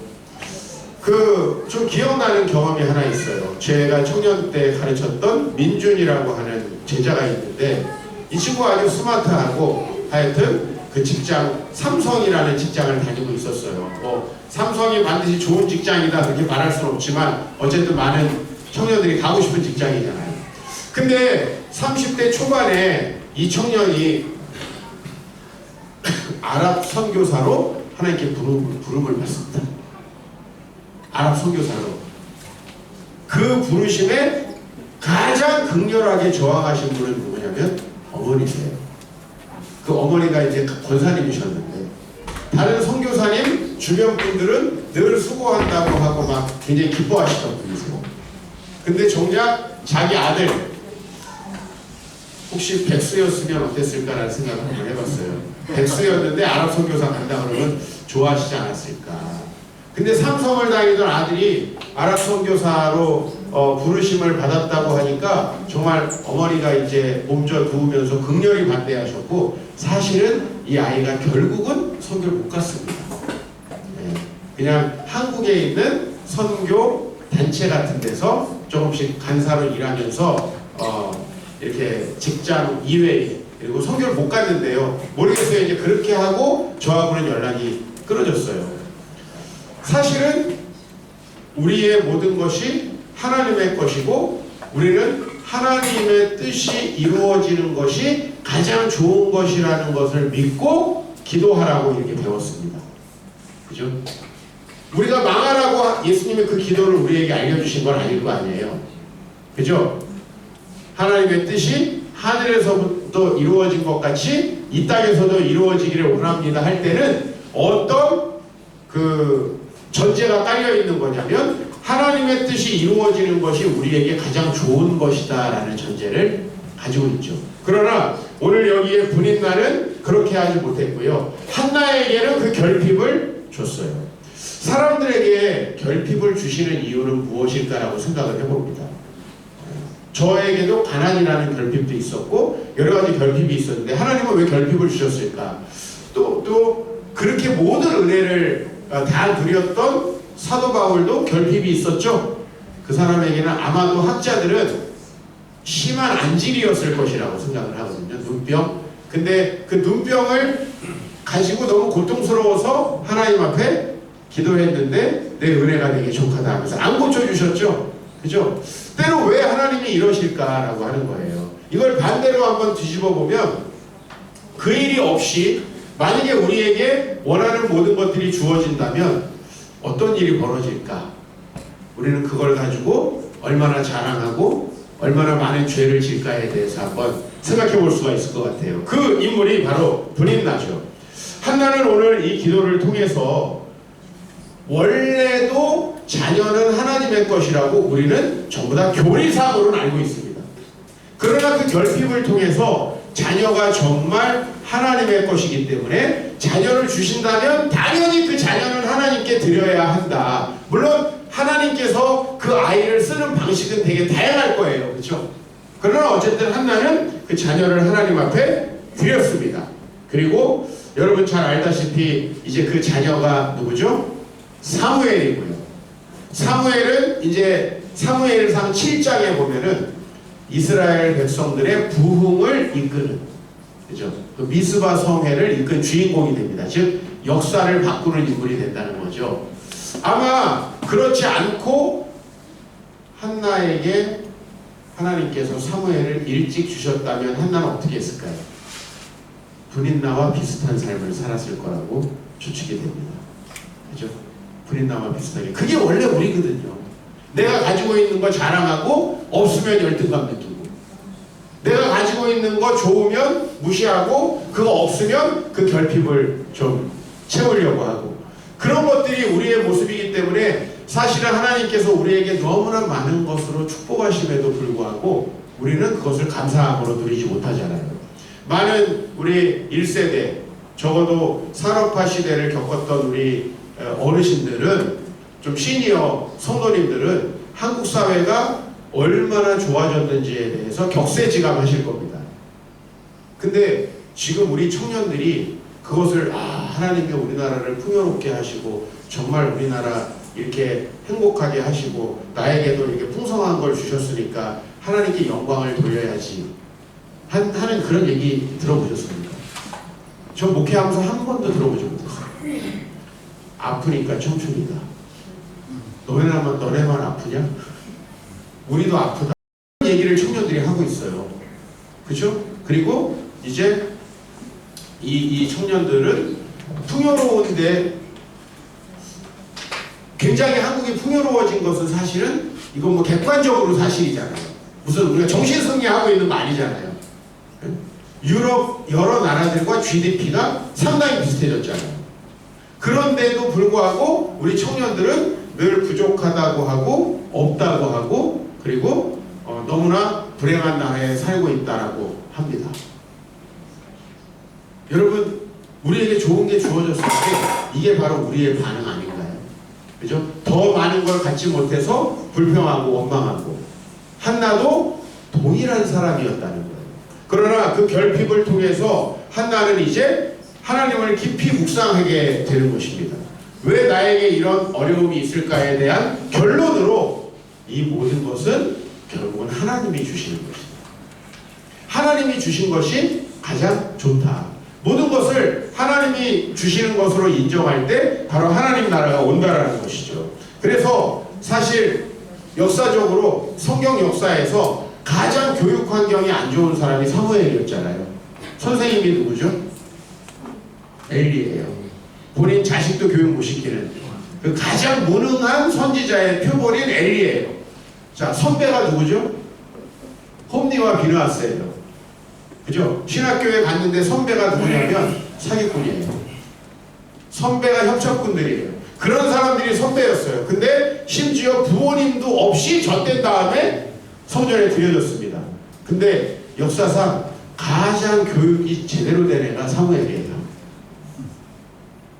좀 기억나는 경험이 하나 있어요. 제가 청년 때 가르쳤던 민준이라고 하는 제자가 있는데, 이 친구가 아주 스마트하고 하여튼 그 직장, 삼성이라는 직장을 다니고 있었어요. 삼성이 반드시 좋은 직장이다 그렇게 말할 수는 없지만 어쨌든 많은 청년들이 가고 싶은 직장이잖아요. 근데 30대 초반에 이 청년이 아랍 선교사로 하나님께 부름을 받습니다. 아랍 선교사로. 그 부르심에 가장 극렬하게 저항하신 분은 누구냐면 어머니세요. 그 어머니가 이제 권사님이셨는데, 다른 선교사님 주변 분들은 늘 수고한다고 하고 막 굉장히 기뻐하시던 분이세요. 근데 정작 자기 아들, 혹시 백수였으면 어땠을까라는 생각을 한번 해봤어요. 백수였는데 아랍 선교사 간다 그러면 좋아하시지 않았을까. 근데 삼성을 다니던 아들이 아랍 선교사로 부르심을 받았다고 하니까 정말 어머니가 이제 몸져 누우면서 극렬히 반대하셨고, 사실은 이 아이가 결국은 선교를 못 갔습니다. 그냥 한국에 있는 선교 단체 같은 데서 조금씩 간사로 일하면서 이렇게 직장 이외에, 그리고 선교를 못 갔는데요. 모르겠어요. 이제 그렇게 하고 저하고는 연락이 끊어졌어요. 사실은 우리의 모든 것이 하나님의 것이고, 우리는 하나님의 뜻이 이루어지는 것이 가장 좋은 것이라는 것을 믿고 기도하라고 이렇게 배웠습니다. 그죠? 우리가 망하라고 예수님이 그 기도를 우리에게 알려주신 건 아닐 거 아니에요. 그죠? 하나님의 뜻이 하늘에서부터 이루어진 것 같이 이 땅에서도 이루어지기를 원합니다 할 때는 어떤 전제가 깔려 있는 거냐면, 하나님의 뜻이 이루어지는 것이 우리에게 가장 좋은 것이다 라는 전제를 가지고 있죠. 그러나 오늘 여기에 분인나는 그렇게 하지 못했고요. 한나에게는 그 결핍을 줬어요. 사람들에게 결핍을 주시는 이유는 무엇일까라고 생각을 해봅니다. 저에게도 가난이라는 결핍도 있었고 여러 가지 결핍이 있었는데, 하나님은 왜 결핍을 주셨을까? 또 그렇게 모든 은혜를 다 누렸던 사도 바울도 결핍이 있었죠. 그 사람에게는 아마도 학자들은 심한 안질이었을 것이라고 생각을 하거든요. 눈병, 근데 그 눈병을 가지고 너무 고통스러워서 하나님 앞에 기도했는데 내 은혜가 되게 족하다 하면서 안 고쳐주셨죠? 그죠? 때로 왜 하나님이 이러실까라고 하는 거예요. 이걸 반대로 한번 뒤집어 보면 그 일이 없이 만약에 우리에게 원하는 모든 것들이 주어진다면 어떤 일이 벌어질까? 우리는 그걸 가지고 얼마나 자랑하고 얼마나 많은 죄를 질까에 대해서 한번 생각해 볼 수가 있을 것 같아요. 그 인물이 바로 브린나죠. 한나는 오늘 이 기도를 통해서 원래도 자녀는 하나님의 것이라고 우리는 전부 다 교리상으로는 알고 있습니다. 그러나 그 결핍을 통해서 자녀가 정말 하나님의 것이기 때문에 자녀를 주신다면 당연히 그 자녀는 하나님께 드려야 한다. 물론 하나님께서 그 아이를 쓰는 방식은 되게 다양할 거예요. 그렇죠? 그러나 어쨌든 한나는 그 자녀를 하나님 앞에 드렸습니다. 그리고 여러분 잘 알다시피 이제 그 자녀가 누구죠? 사무엘이고요. 사무엘은 이제 사무엘상 7장에 보면은 이스라엘 백성들의 부흥을 이끄는, 그죠? 그 미스바 성회를 이끈 주인공이 됩니다. 즉 역사를 바꾸는 인물이 된다는 거죠. 아마 그렇지 않고 한나에게 하나님께서 사무엘을 일찍 주셨다면 한나는 어떻게 했을까요? 브린나와 비슷한 삶을 살았을 거라고 추측이 됩니다. 그죠? 브린나와 비슷하게. 그게 원래 우리거든요. 내가 가지고 있는 거 자랑하고 없으면 열등감 느끼고, 내가 가지고 있는 거 좋으면 무시하고 그거 없으면 그 결핍을 좀 채우려고 하고, 그런 것들이 우리의 모습이기 때문에 사실은 하나님께서 우리에게 너무나 많은 것으로 축복하심에도 불구하고 우리는 그것을 감사함으로 누리지 못하잖아요. 많은 우리 1세대, 적어도 산업화 시대를 겪었던 우리 어르신들은, 좀 시니어 성도님들은 한국 사회가 얼마나 좋아졌는지에 대해서 격세지감하실 겁니다. 근데 지금 우리 청년들이 그것을 하나님이 우리나라를 풍요롭게 하시고 정말 우리나라 이렇게 행복하게 하시고 나에게도 이렇게 풍성한 걸 주셨으니까 하나님께 영광을 돌려야지 하는 그런 얘기 들어보셨습니까? 전 목회하면서 한 번도 들어보지 못했어요. 아프니까 청춘이다. 너네만 아프냐? 우리도 아프다. 이런 얘기를 청년들이 하고 있어요. 그죠? 그리고 이제 이 청년들은 풍요로운데, 굉장히 한국이 풍요로워진 것은 사실은 이건 뭐 객관적으로 사실이잖아요. 무슨 우리가 정신승리하고 있는 거 아니잖아요. 유럽 여러 나라들과 GDP가 상당히 비슷해졌잖아요. 그런데도 불구하고 우리 청년들은 늘 부족하다고 하고 없다고 하고 그리고 너무나 불행한 나라에 살고 있다라고 합니다. 여러분, 우리에게 좋은 게 주어졌을 때 이게 바로 우리의 반응 아닌가요? 그죠? 더 많은 걸 갖지 못해서 불평하고 원망하고. 한나도 동일한 사람이었다는 거예요. 그러나 그 결핍을 통해서 한나는 이제 하나님을 깊이 묵상하게 되는 것입니다. 왜 나에게 이런 어려움이 있을까에 대한 결론으로 이 모든 것은 결국은 하나님이 주시는 것이다. 하나님이 주신 것이 가장 좋다. 모든 것을 하나님이 주시는 것으로 인정할 때 바로 하나님 나라가 온다라는 것이죠. 그래서 사실 역사적으로 성경 역사에서 가장 교육 환경이 안 좋은 사람이 사무엘이었잖아요. 선생님이 누구죠? 엘리예요. 본인 자식도 교육 못 시키는 그 가장 무능한 선지자의 표본인 엘리예요. 자, 선배가 누구죠? 홈리와 비느하스예요. 그죠? 신학교에 갔는데 선배가 누구냐면 사기꾼이에요. 선배가 협착꾼들이에요. 그런 사람들이 선배였어요. 근데 심지어 부모님도 없이 젖된 다음에 성전에 들여졌습니다. 근데 역사상 가장 교육이 제대로 된 애가 사무엘이에요.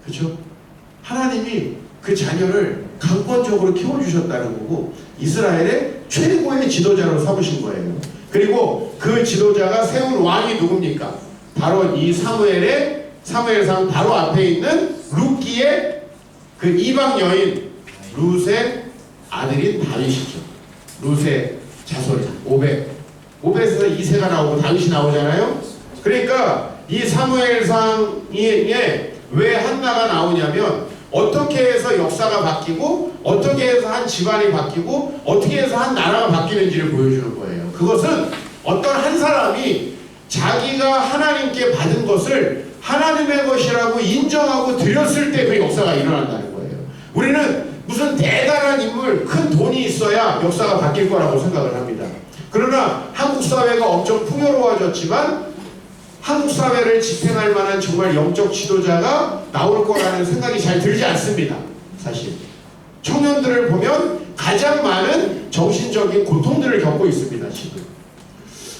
그렇죠? 하나님이 그 자녀를 강권적으로 키워주셨다는 거고 이스라엘의 최고의 지도자로 삼으신 거예요. 그리고 그 지도자가 세운 왕이 누굽니까? 바로 이 사무엘상 바로 앞에 있는 룻기의 그 이방 여인 룻의 아들인 다윗이죠. 룻의 자손 오벳에서 이새가 나오고 다윗이 나오잖아요. 그러니까 이 사무엘상에 왜 한나가 나오냐면 어떻게 해서 역사가 바뀌고 어떻게 해서 한 집안이 바뀌고 어떻게 해서 한 나라가 바뀌는지를 보여주는 거예요. 그것은 어떤 한 사람이 자기가 하나님께 받은 것을 하나님의 것이라고 인정하고 드렸을 때 그 역사가 일어난다는 거예요. 우리는 무슨 대단한 인물, 큰 돈이 있어야 역사가 바뀔 거라고 생각을 합니다. 그러나 한국 사회가 엄청 풍요로워졌지만 한국 사회를 지탱할 만한 정말 영적 지도자가 나올 거라는 생각이 잘 들지 않습니다. 사실 청년들을 보면 가장 많은 정신적인 고통들을 겪고 있습니다. 지금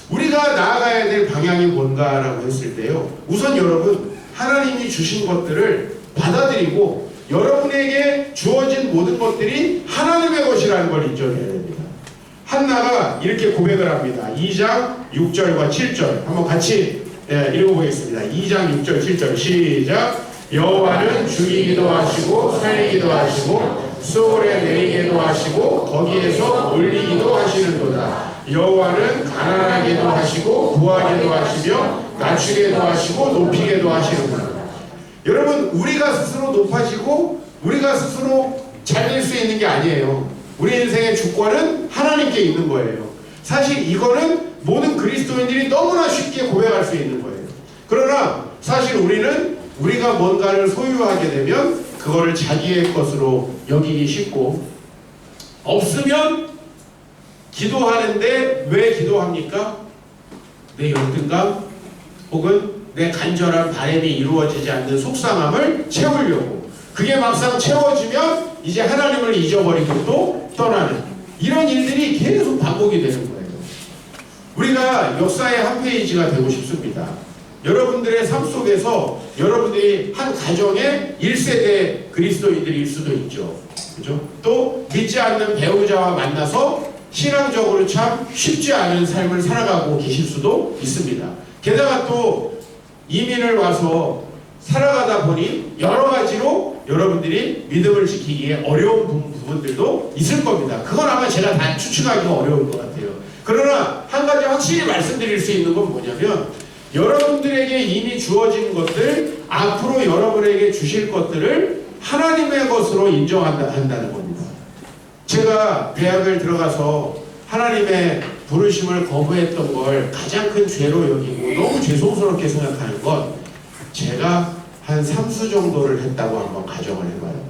우리가 나아가야 될 방향이 뭔가라고 했을 때요, 우선 여러분 하나님이 주신 것들을 받아들이고 여러분에게 주어진 모든 것들이 하나님의 것이라는 걸 인정해야 됩니다. 한나가 이렇게 고백을 합니다. 2장 6절과 7절 한번 같이 읽어보겠습니다. 2장 6절 7절 시작. 여호와는 죽이기도 하시고 살리기도 하시고 수월에 내리기도 하시고 거기에서 올리기도 하시는도다. 여호와는 가난하게도 하시고 부하게도 하시며 낮추게도 하시고 높이게도 하시는구나. 여러분 우리가 스스로 높아지고 우리가 스스로 잘 될 수 있는 게 아니에요. 우리 인생의 주권은 하나님께 있는 거예요. 사실 이거는 모든 그리스도인들이 너무나 쉽게 고백할 수 있는 거예요. 그러나 사실 우리는 우리가 뭔가를 소유하게 되면 그거를 자기의 것으로 여기기 쉽고, 없으면 기도하는데 왜 기도합니까? 내 열등감 혹은 내 간절한 바람이 이루어지지 않는 속상함을 채우려고. 그게 막상 채워지면 이제 하나님을 잊어버리고 또 떠나는 이런 일들이 계속 반복이 되는 거예요. 우리가 역사의 한 페이지가 되고 싶습니다. 여러분들의 삶 속에서 여러분들이 한 가정의 1세대 그리스도인들일 수도 있죠. 그죠? 또 믿지 않는 배우자와 만나서 신앙적으로 참 쉽지 않은 삶을 살아가고 계실 수도 있습니다. 게다가 또 이민을 와서 살아가다 보니 여러 가지로 여러분들이 믿음을 지키기에 어려운 부분들도 있을 겁니다. 그건 아마 제가 다 추측하기가 어려울 것 같아요. 그러나 한 가지 확실히 말씀드릴 수 있는 건 뭐냐면, 여러분들에게 이미 주어진 것들, 앞으로 여러분에게 주실 것들을 하나님의 것으로 인정한다는 겁니다. 제가 대학을 들어가서 하나님의 부르심을 거부했던 걸 가장 큰 죄로 여기고 너무 죄송스럽게 생각하는 건, 제가 한 3수 정도를 했다고 한번 가정을 해봐요.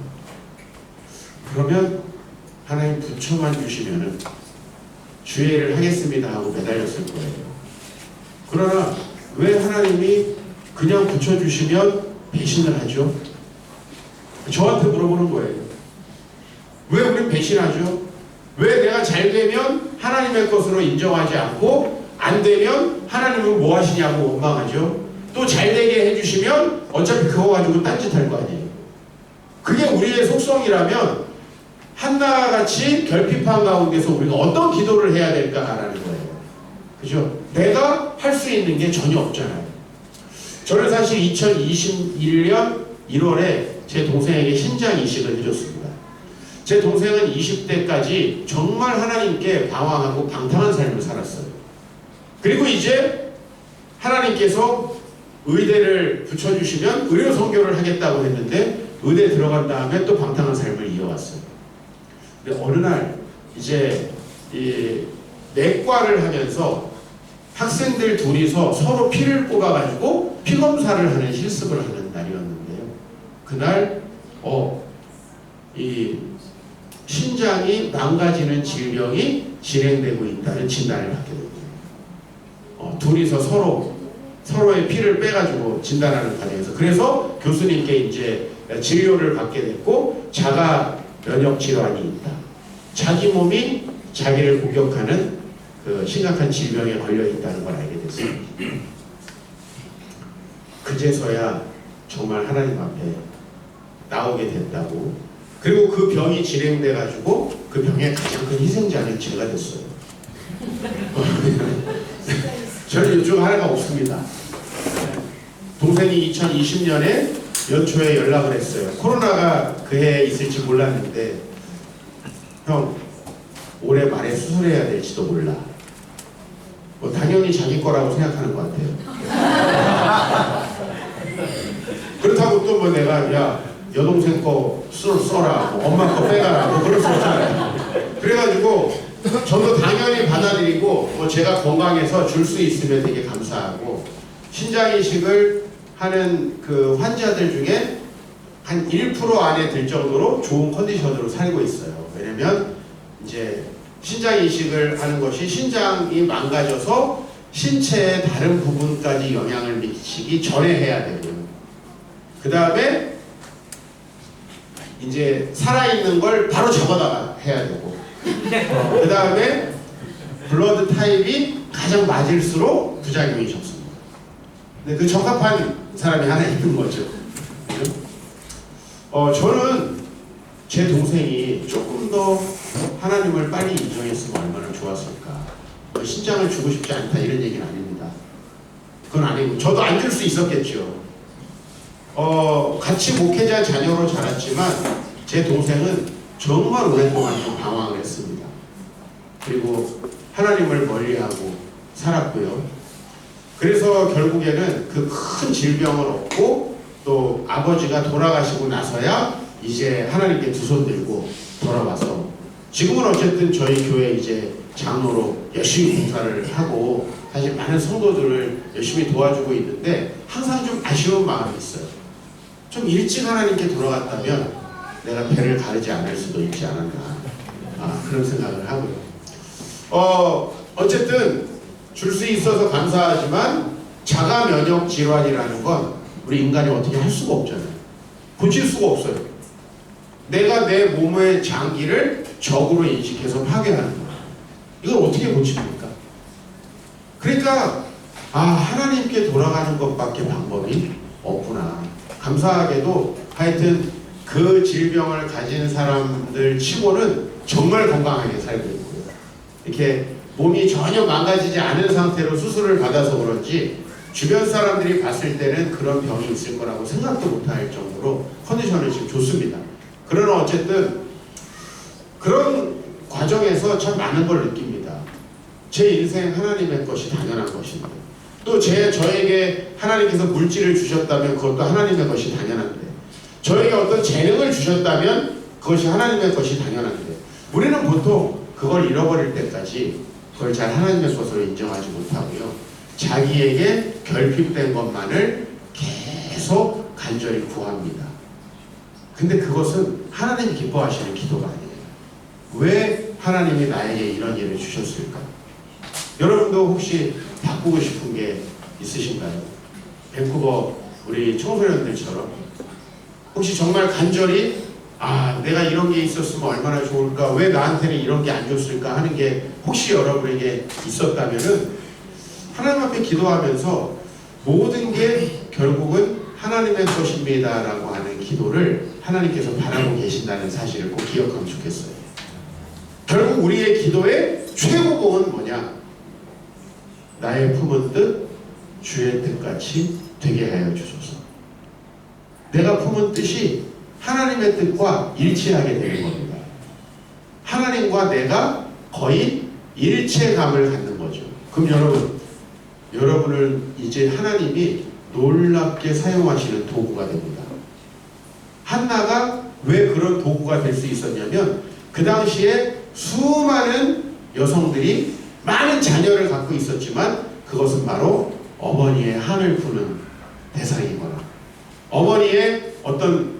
그러면 하나님 부처만 주시면은 주의를 하겠습니다 하고 매달렸을 거예요. 그러나 왜 하나님이 그냥 붙여주시면 배신을 하죠? 저한테 물어보는 거예요. 왜 우린 배신하죠? 왜 내가 잘 되면 하나님의 것으로 인정하지 않고 안 되면 하나님은 뭐 하시냐고 원망하죠? 또 잘 되게 해주시면 어차피 그거 가지고 딴짓할 거 아니에요. 그게 우리의 속성이라면 한나같이 결핍한 가운데서 우리가 어떤 기도를 해야 될까라는 거예요. 그죠? 내가 할 수 있는 게 전혀 없잖아요. 저는 사실 2021년 1월에 제 동생에게 신장 이식을 해줬습니다. 제 동생은 20대까지 정말 하나님께 방황하고 방탕한 삶을 살았어요. 그리고 이제 하나님께서 의대를 붙여주시면 의료 선교를 하겠다고 했는데 의대 들어간 다음에 또 방탕한 삶을 이어왔어요. 근데 어느 날 이제 이 내과를 하면서 학생들 둘이서 서로 피를 뽑아가지고 피 검사를 하는 실습을 하는 날이었는데요. 그날 이 신장이 망가지는 질병이 진행되고 있다는 진단을 받게 됩니다. 둘이서 서로의 피를 빼가지고 진단하는 과정에서, 그래서 교수님께 이제 진료를 받게 됐고, 자가 면역 질환이 있다. 자기 몸이 자기를 공격하는 그 심각한 질병에 걸려 있다는 걸 알게 됐습니다. 그제서야 정말 하나님 앞에 나오게 됐다고. 그리고 그 병이 진행돼가지고 그 병의 가장 큰 희생자는 제가 됐어요. 저는 이쪽 하나가 없습니다. 동생이 2020년에 연초에 연락을 했어요. 코로나가 그 해에 있을지 몰랐는데, 형, 올해 말에 수술해야 될지도 몰라. 당연히 자기 거라고 생각하는 것 같아요. 뭐 내가 야 여동생 거 써라, 뭐 엄마 거 빼가라, 뭐 그럴 수 없잖아요. 그래가지고 저도 당연히 받아들이고 뭐 제가 건강해서 줄 수 있으면 되게 감사하고, 신장 이식을 하는 그 환자들 중에 한 1% 안에 들 정도로 좋은 컨디션으로 살고 있어요. 왜냐면 이제 신장 이식을 하는 것이 신장이 망가져서 신체의 다른 부분까지 영향을 미치기 전에 해야 되고요. 그 다음에 이제 살아있는 걸 바로 접어다가 해야 되고, 그 다음에 블러드 타입이 가장 맞을수록 부작용이 적습니다. 근데 그 적합한 사람이 하나 있는 거죠. 저는 제 동생이 조금 더 하나님을 빨리 인정했으면 얼마나 좋았을까. 신장을 주고 싶지 않다 이런 얘기는 아닙니다. 그건 아니고 저도 안 줄 수 있었겠죠. 같이 목회자 자녀로 자랐지만 제 동생은 정말 오랫동안 좀 방황을 했습니다. 그리고 하나님을 멀리하고 살았고요. 그래서 결국에는 그 큰 질병을 얻고 또 아버지가 돌아가시고 나서야 이제 하나님께 두 손 들고 돌아와서 지금은 어쨌든 저희 교회 이제 장로로 열심히 봉사를 하고 사실 많은 성도들을 열심히 도와주고 있는데 항상 좀 아쉬운 마음이 있어요. 좀 일찍 하나님께 돌아갔다면 내가 배를 가르지 않을 수도 있지 않았나, 그런 생각을 하고요. 어쨌든 줄 수 있어서 감사하지만 자가 면역 질환이라는 건 우리 인간이 어떻게 할 수가 없잖아요. 고칠 수가 없어요. 내가 내 몸의 장기를 적으로 인식해서 파괴하는 거예요. 이걸 어떻게 고칩니까? 그러니까 하나님께 돌아가는 것밖에 방법이 없구나. 감사하게도 하여튼 그 질병을 가진 사람들 치고는 정말 건강하게 살고 있고요. 이렇게 몸이 전혀 망가지지 않은 상태로 수술을 받아서 그런지 주변 사람들이 봤을 때는 그런 병이 있을 거라고 생각도 못할 정도로 컨디션은 지금 좋습니다. 그러나 어쨌든 그런 과정에서 참 많은 걸 느낍니다. 제 인생 하나님의 것이 당연한 것인데, 또 저에게 하나님께서 물질을 주셨다면 그것도 하나님의 것이 당연한데, 저에게 어떤 재능을 주셨다면 그것이 하나님의 것이 당연한데, 우리는 보통 그걸 잃어버릴 때까지 그걸 잘 하나님의 것으로 인정하지 못하고요. 자기에게 결핍된 것만을 계속 간절히 구합니다. 근데 그것은 하나님이 기뻐하시는 기도가 아니에요. 왜 하나님이 나에게 이런 일을 주셨을까? 여러분도 혹시 바꾸고 싶은 게 있으신가요? 밴쿠버 우리 청소년들처럼 혹시 정말 간절히 내가 이런 게 있었으면 얼마나 좋을까, 왜 나한테는 이런 게 안 줬을까 하는 게 혹시 여러분에게 있었다면은 하나님 앞에 기도하면서 모든 게 결국은 하나님의 것입니다 라고 하는 기도를 하나님께서 바라고 계신다는 사실을 꼭 기억하면 좋겠어요. 결국 우리의 기도의 최고봉은 뭐냐? 나의 품은 뜻 주의 뜻같이 되게 하여 주소서. 내가 품은 뜻이 하나님의 뜻과 일치하게 되는 겁니다. 하나님과 내가 거의 일체감을 갖는 거죠. 그럼 여러분을 이제 하나님이 놀랍게 사용하시는 도구가 됩니다. 한나가 왜 그런 도구가 될 수 있었냐면 그 당시에 수많은 여성들이 많은 자녀를 갖고 있었지만 그것은 바로 어머니의 한을 푸는 대상이거나 어머니의 어떤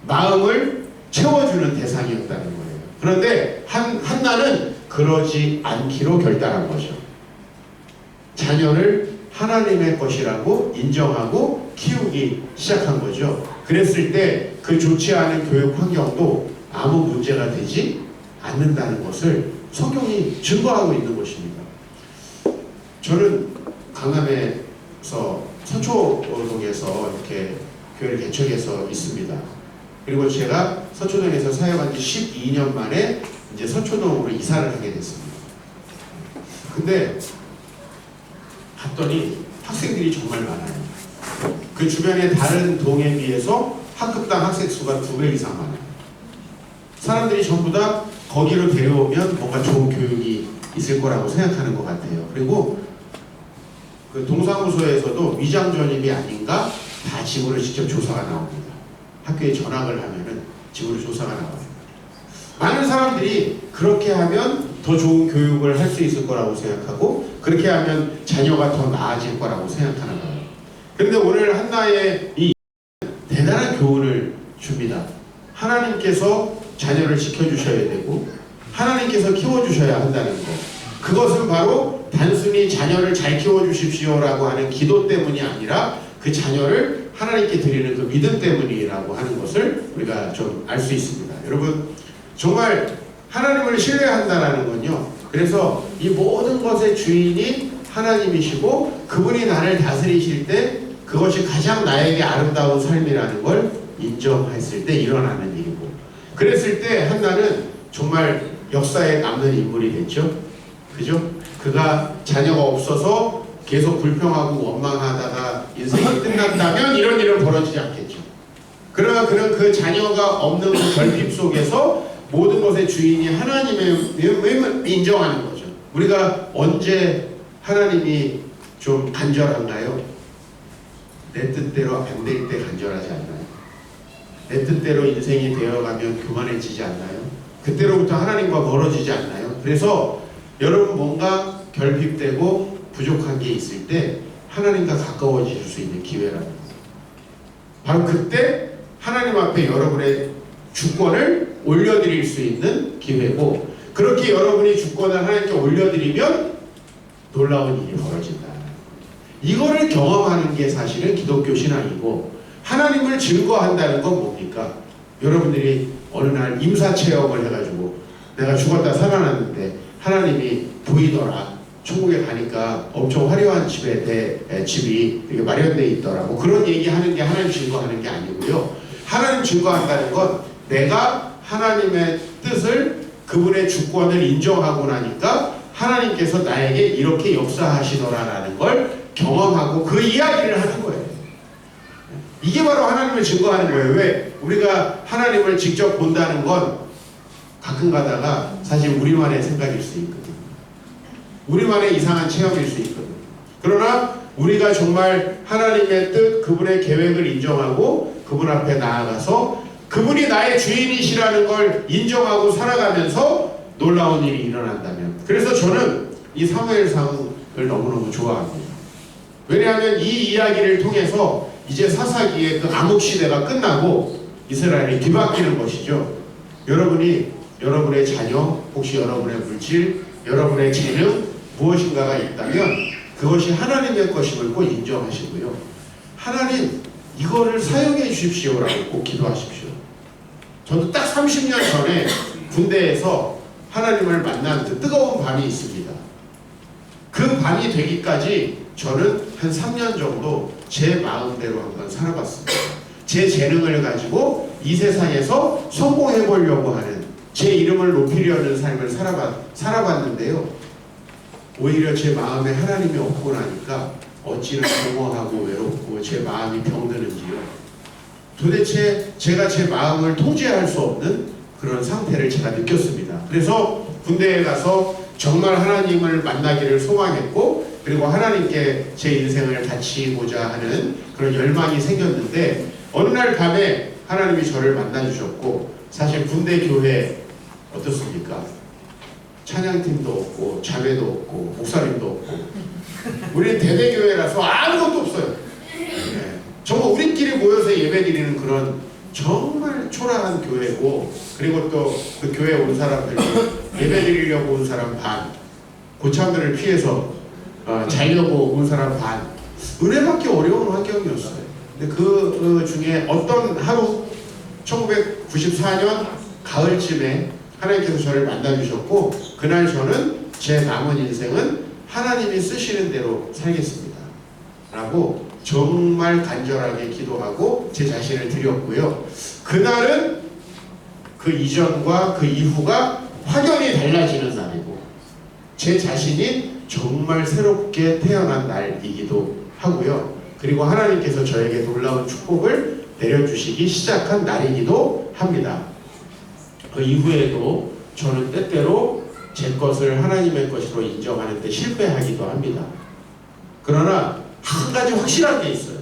마음을 채워주는 대상이었다는 거예요. 그런데 한나는 그러지 않기로 결단한 거죠. 자녀를 하나님의 것이라고 인정하고 키우기 시작한 거죠. 그랬을 때 그 좋지 않은 교육 환경도 아무 문제가 되지 않는다는 것을 성경이 증거하고 있는 것입니다. 저는 강남에서 서초동에서 이렇게 교회를 개척해서 있습니다. 그리고 제가 서초동에서 사역한 지 12년 만에 이제 서초동으로 이사를 하게 됐습니다. 근데 갔더니 학생들이 정말 많아요. 그 주변의 다른 동에 비해서 학급당 학생 수가 2배 이상 많아요. 사람들이 전부 다 거기로 데려오면 뭔가 좋은 교육이 있을 거라고 생각하는 것 같아요. 그리고 그 동사무소에서도 위장 전입이 아닌가 다 지문을 직접 조사가 나옵니다. 학교에 전학을 하면은 집으로 조사가 나와요. 많은 사람들이 그렇게 하면 더 좋은 교육을 할 수 있을 거라고 생각하고 그렇게 하면 자녀가 더 나아질 거라고 생각하는 거예요. 그런데 오늘 한나의 이 대단한 교훈을 줍니다. 하나님께서 자녀를 지켜주셔야 되고 하나님께서 키워주셔야 한다는 거. 그것은 바로 단순히 자녀를 잘 키워주십시오라고 하는 기도 때문이 아니라 그 자녀를 하나님께 드리는 그 믿음 때문이라고 하는 것을 우리가 좀 알 수 있습니다. 여러분 정말 하나님을 신뢰한다는 건요. 그래서 이 모든 것의 주인이 하나님이시고 그분이 나를 다스리실 때 그것이 가장 나에게 아름다운 삶이라는 걸 인정했을 때 일어나는 일이고 그랬을 때 한나는 정말 역사에 남는 인물이 됐죠. 그죠? 그가 자녀가 없어서 계속 불평하고 원망하다가 인생이 끝났다면 이런 일은 벌어지지 않겠죠. 그러나 그는 그 자녀가 없는 그 결핍 속에서 모든 것의 주인이 하나님을 인정하는 거죠. 우리가 언제 하나님이 좀 간절한가요? 내 뜻대로 안 될 때 간절하지 않나요? 내 뜻대로 인생이 되어가면 교만해지지 않나요? 그때로부터 하나님과 멀어지지 않나요? 그래서 여러분 뭔가 결핍되고 부족한 게 있을 때 하나님과 가까워질 수 있는 기회라는 거예요. 바로 그때 하나님 앞에 여러분의 주권을 올려드릴 수 있는 기회고 그렇게 여러분이 주권을 하나님께 올려드리면 놀라운 일이 벌어진다. 이거를 경험하는 게 사실은 기독교 신앙이고 하나님을 증거한다는 건 뭡니까? 여러분들이 어느 날 임사체험을 해가지고 내가 죽었다 살아났는데 하나님이 보이더라. 천국에 가니까 엄청 화려한 집이 이렇게 마련되어 있더라. 뭐 그런 얘기하는 게 하나님 증거하는 게 아니고요. 하나님 증거한다는 건 내가 하나님의 뜻을 그분의 주권을 인정하고 나니까 하나님께서 나에게 이렇게 역사하시더라라는 걸 경험하고 그 이야기를 하는 거예요. 이게 바로 하나님을 증거하는 거예요. 왜? 우리가 하나님을 직접 본다는 건 가끔 가다가 사실 우리만의 생각일 수 있거든요. 우리만의 이상한 체험일 수 있거든요. 그러나 우리가 정말 하나님의 뜻, 그분의 계획을 인정하고 그분 앞에 나아가서 그분이 나의 주인이시라는 걸 인정하고 살아가면서 놀라운 일이 일어난다면 그래서 저는 이 사무엘상을 너무너무 좋아합니다. 왜냐하면 이 이야기를 통해서 이제 사사기의 그 암흑시대가 끝나고 이스라엘이 뒤바뀌는 것이죠. 여러분이 여러분의 자녀, 혹시 여러분의 물질, 여러분의 재능 무엇인가가 있다면 그것이 하나님의 것임을 꼭 인정하시고요. 하나님 이거를 사용해 주십시오라고 꼭 기도하십시오. 저도 딱 30년 전에 군대에서 하나님을 만난 그 뜨거운 밤이 있습니다. 그 밤이 되기까지 저는 한 3년 정도 제 마음대로 한번 살아봤습니다. 제 재능을 가지고 이 세상에서 성공해 보려고 하는 제 이름을 높이려는 삶을 살아봤는데요. 오히려 제 마음에 하나님이 없고 나니까 어찌나 공허하고 외롭고 제 마음이 병드는지요. 도대체 제가 제 마음을 통제할 수 없는 그런 상태를 제가 느꼈습니다. 그래서 군대에 가서 정말 하나님을 만나기를 소망했고 그리고 하나님께 제 인생을 바치고자 하는 그런 열망이 생겼는데 어느 날 밤에 하나님이 저를 만나주셨고 사실 군대 교회 어떻습니까? 찬양팀도 없고 자매도 없고 목사님도 없고 우리는 대대교회라서 아무것도 없어요. 네. 정말 우리끼리 모여서 예배드리는 그런 정말 초라한 교회고 그리고 또 그 교회에 온 사람들 예배드리려고 온 사람 반 고참들을 피해서 자려고 온 사람 반 은혜 받기 어려운 환경이었어요. 근데 그 중에 어떤 하루 1994년 가을쯤에 하나님께서 저를 만나주셨고 그날 저는 제 남은 인생은 하나님이 쓰시는 대로 살겠습니다 라고 정말 간절하게 기도하고 제 자신을 드렸고요. 그날은 그 이전과 그 이후가 확연히 달라지는 날이고 제 자신이 정말 새롭게 태어난 날이기도 하고요. 그리고 하나님께서 저에게 놀라운 축복을 내려주시기 시작한 날이기도 합니다. 그 이후에도 저는 때때로 제 것을 하나님의 것으로 인정하는 데 실패하기도 합니다. 그러나 한 가지 확실한 게 있어요.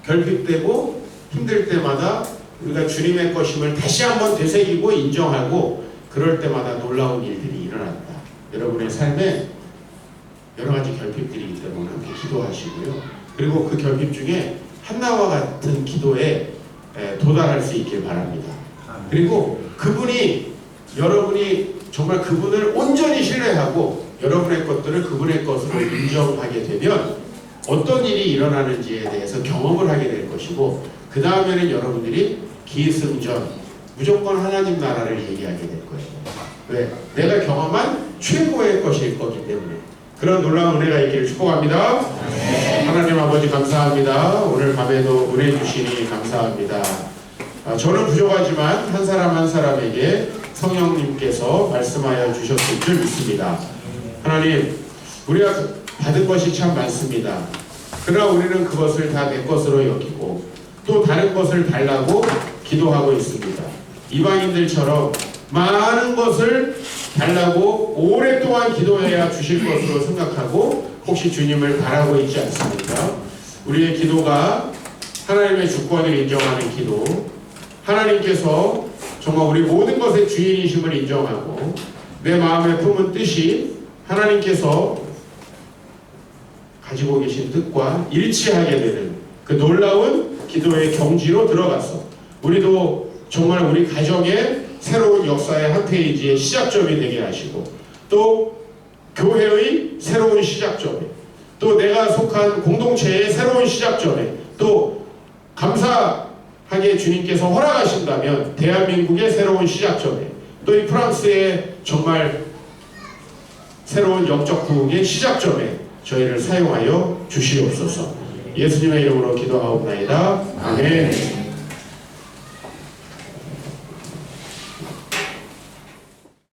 결핍되고 힘들 때마다 우리가 주님의 것임을 다시 한번 되새기고 인정하고 그럴 때마다 놀라운 일들이 일어난다. 여러분의 삶에 여러 가지 결핍들이 있기 때문에 함께 기도하시고요. 그리고 그 결핍 중에 한나와 같은 기도에 도달할 수 있길 바랍니다. 그리고 그분이 여러분이 정말 그분을 온전히 신뢰하고 여러분의 것들을 그분의 것으로 인정하게 되면 어떤 일이 일어나는지에 대해서 경험을 하게 될 것이고 그 다음에는 여러분들이 기승전 무조건 하나님 나라를 얘기하게 될 거예요. 왜? 내가 경험한 최고의 것일 거기 때문에. 그런 놀라운 은혜가 있기를 축복합니다. 하나님 아버지 감사합니다. 오늘 밤에도 은혜 주시니 감사합니다. 저는 부족하지만 한 사람 한 사람에게 성령님께서 말씀하여 주셨을 줄 믿습니다. 하나님, 우리가 받은 것이 참 많습니다. 그러나 우리는 그것을 다 내 것으로 여기고 또 다른 것을 달라고 기도하고 있습니다. 이방인들처럼 많은 것을 달라고 오랫동안 기도해야 주실 것으로 생각하고 혹시 주님을 바라고 있지 않습니까? 우리의 기도가 하나님의 주권을 인정하는 기도, 하나님께서 정말 우리 모든 것의 주인이심을 인정하고 내 마음에 품은 뜻이 하나님께서 가지고 계신 뜻과 일치하게 되는 그 놀라운 기도의 경지로 들어가서 우리도 정말 우리 가정의 새로운 역사의 한 페이지의 시작점이 되게 하시고 또 교회의 새로운 시작점에 또 내가 속한 공동체의 새로운 시작점에 또 감사하게 주님께서 허락하신다면 대한민국의 새로운 시작점에 또 이 프랑스의 정말 새로운 영적 부흥의 시작점에 저희를 사용하여 주시옵소서. 예수님의 이름으로 기도하옵나이다. 아멘.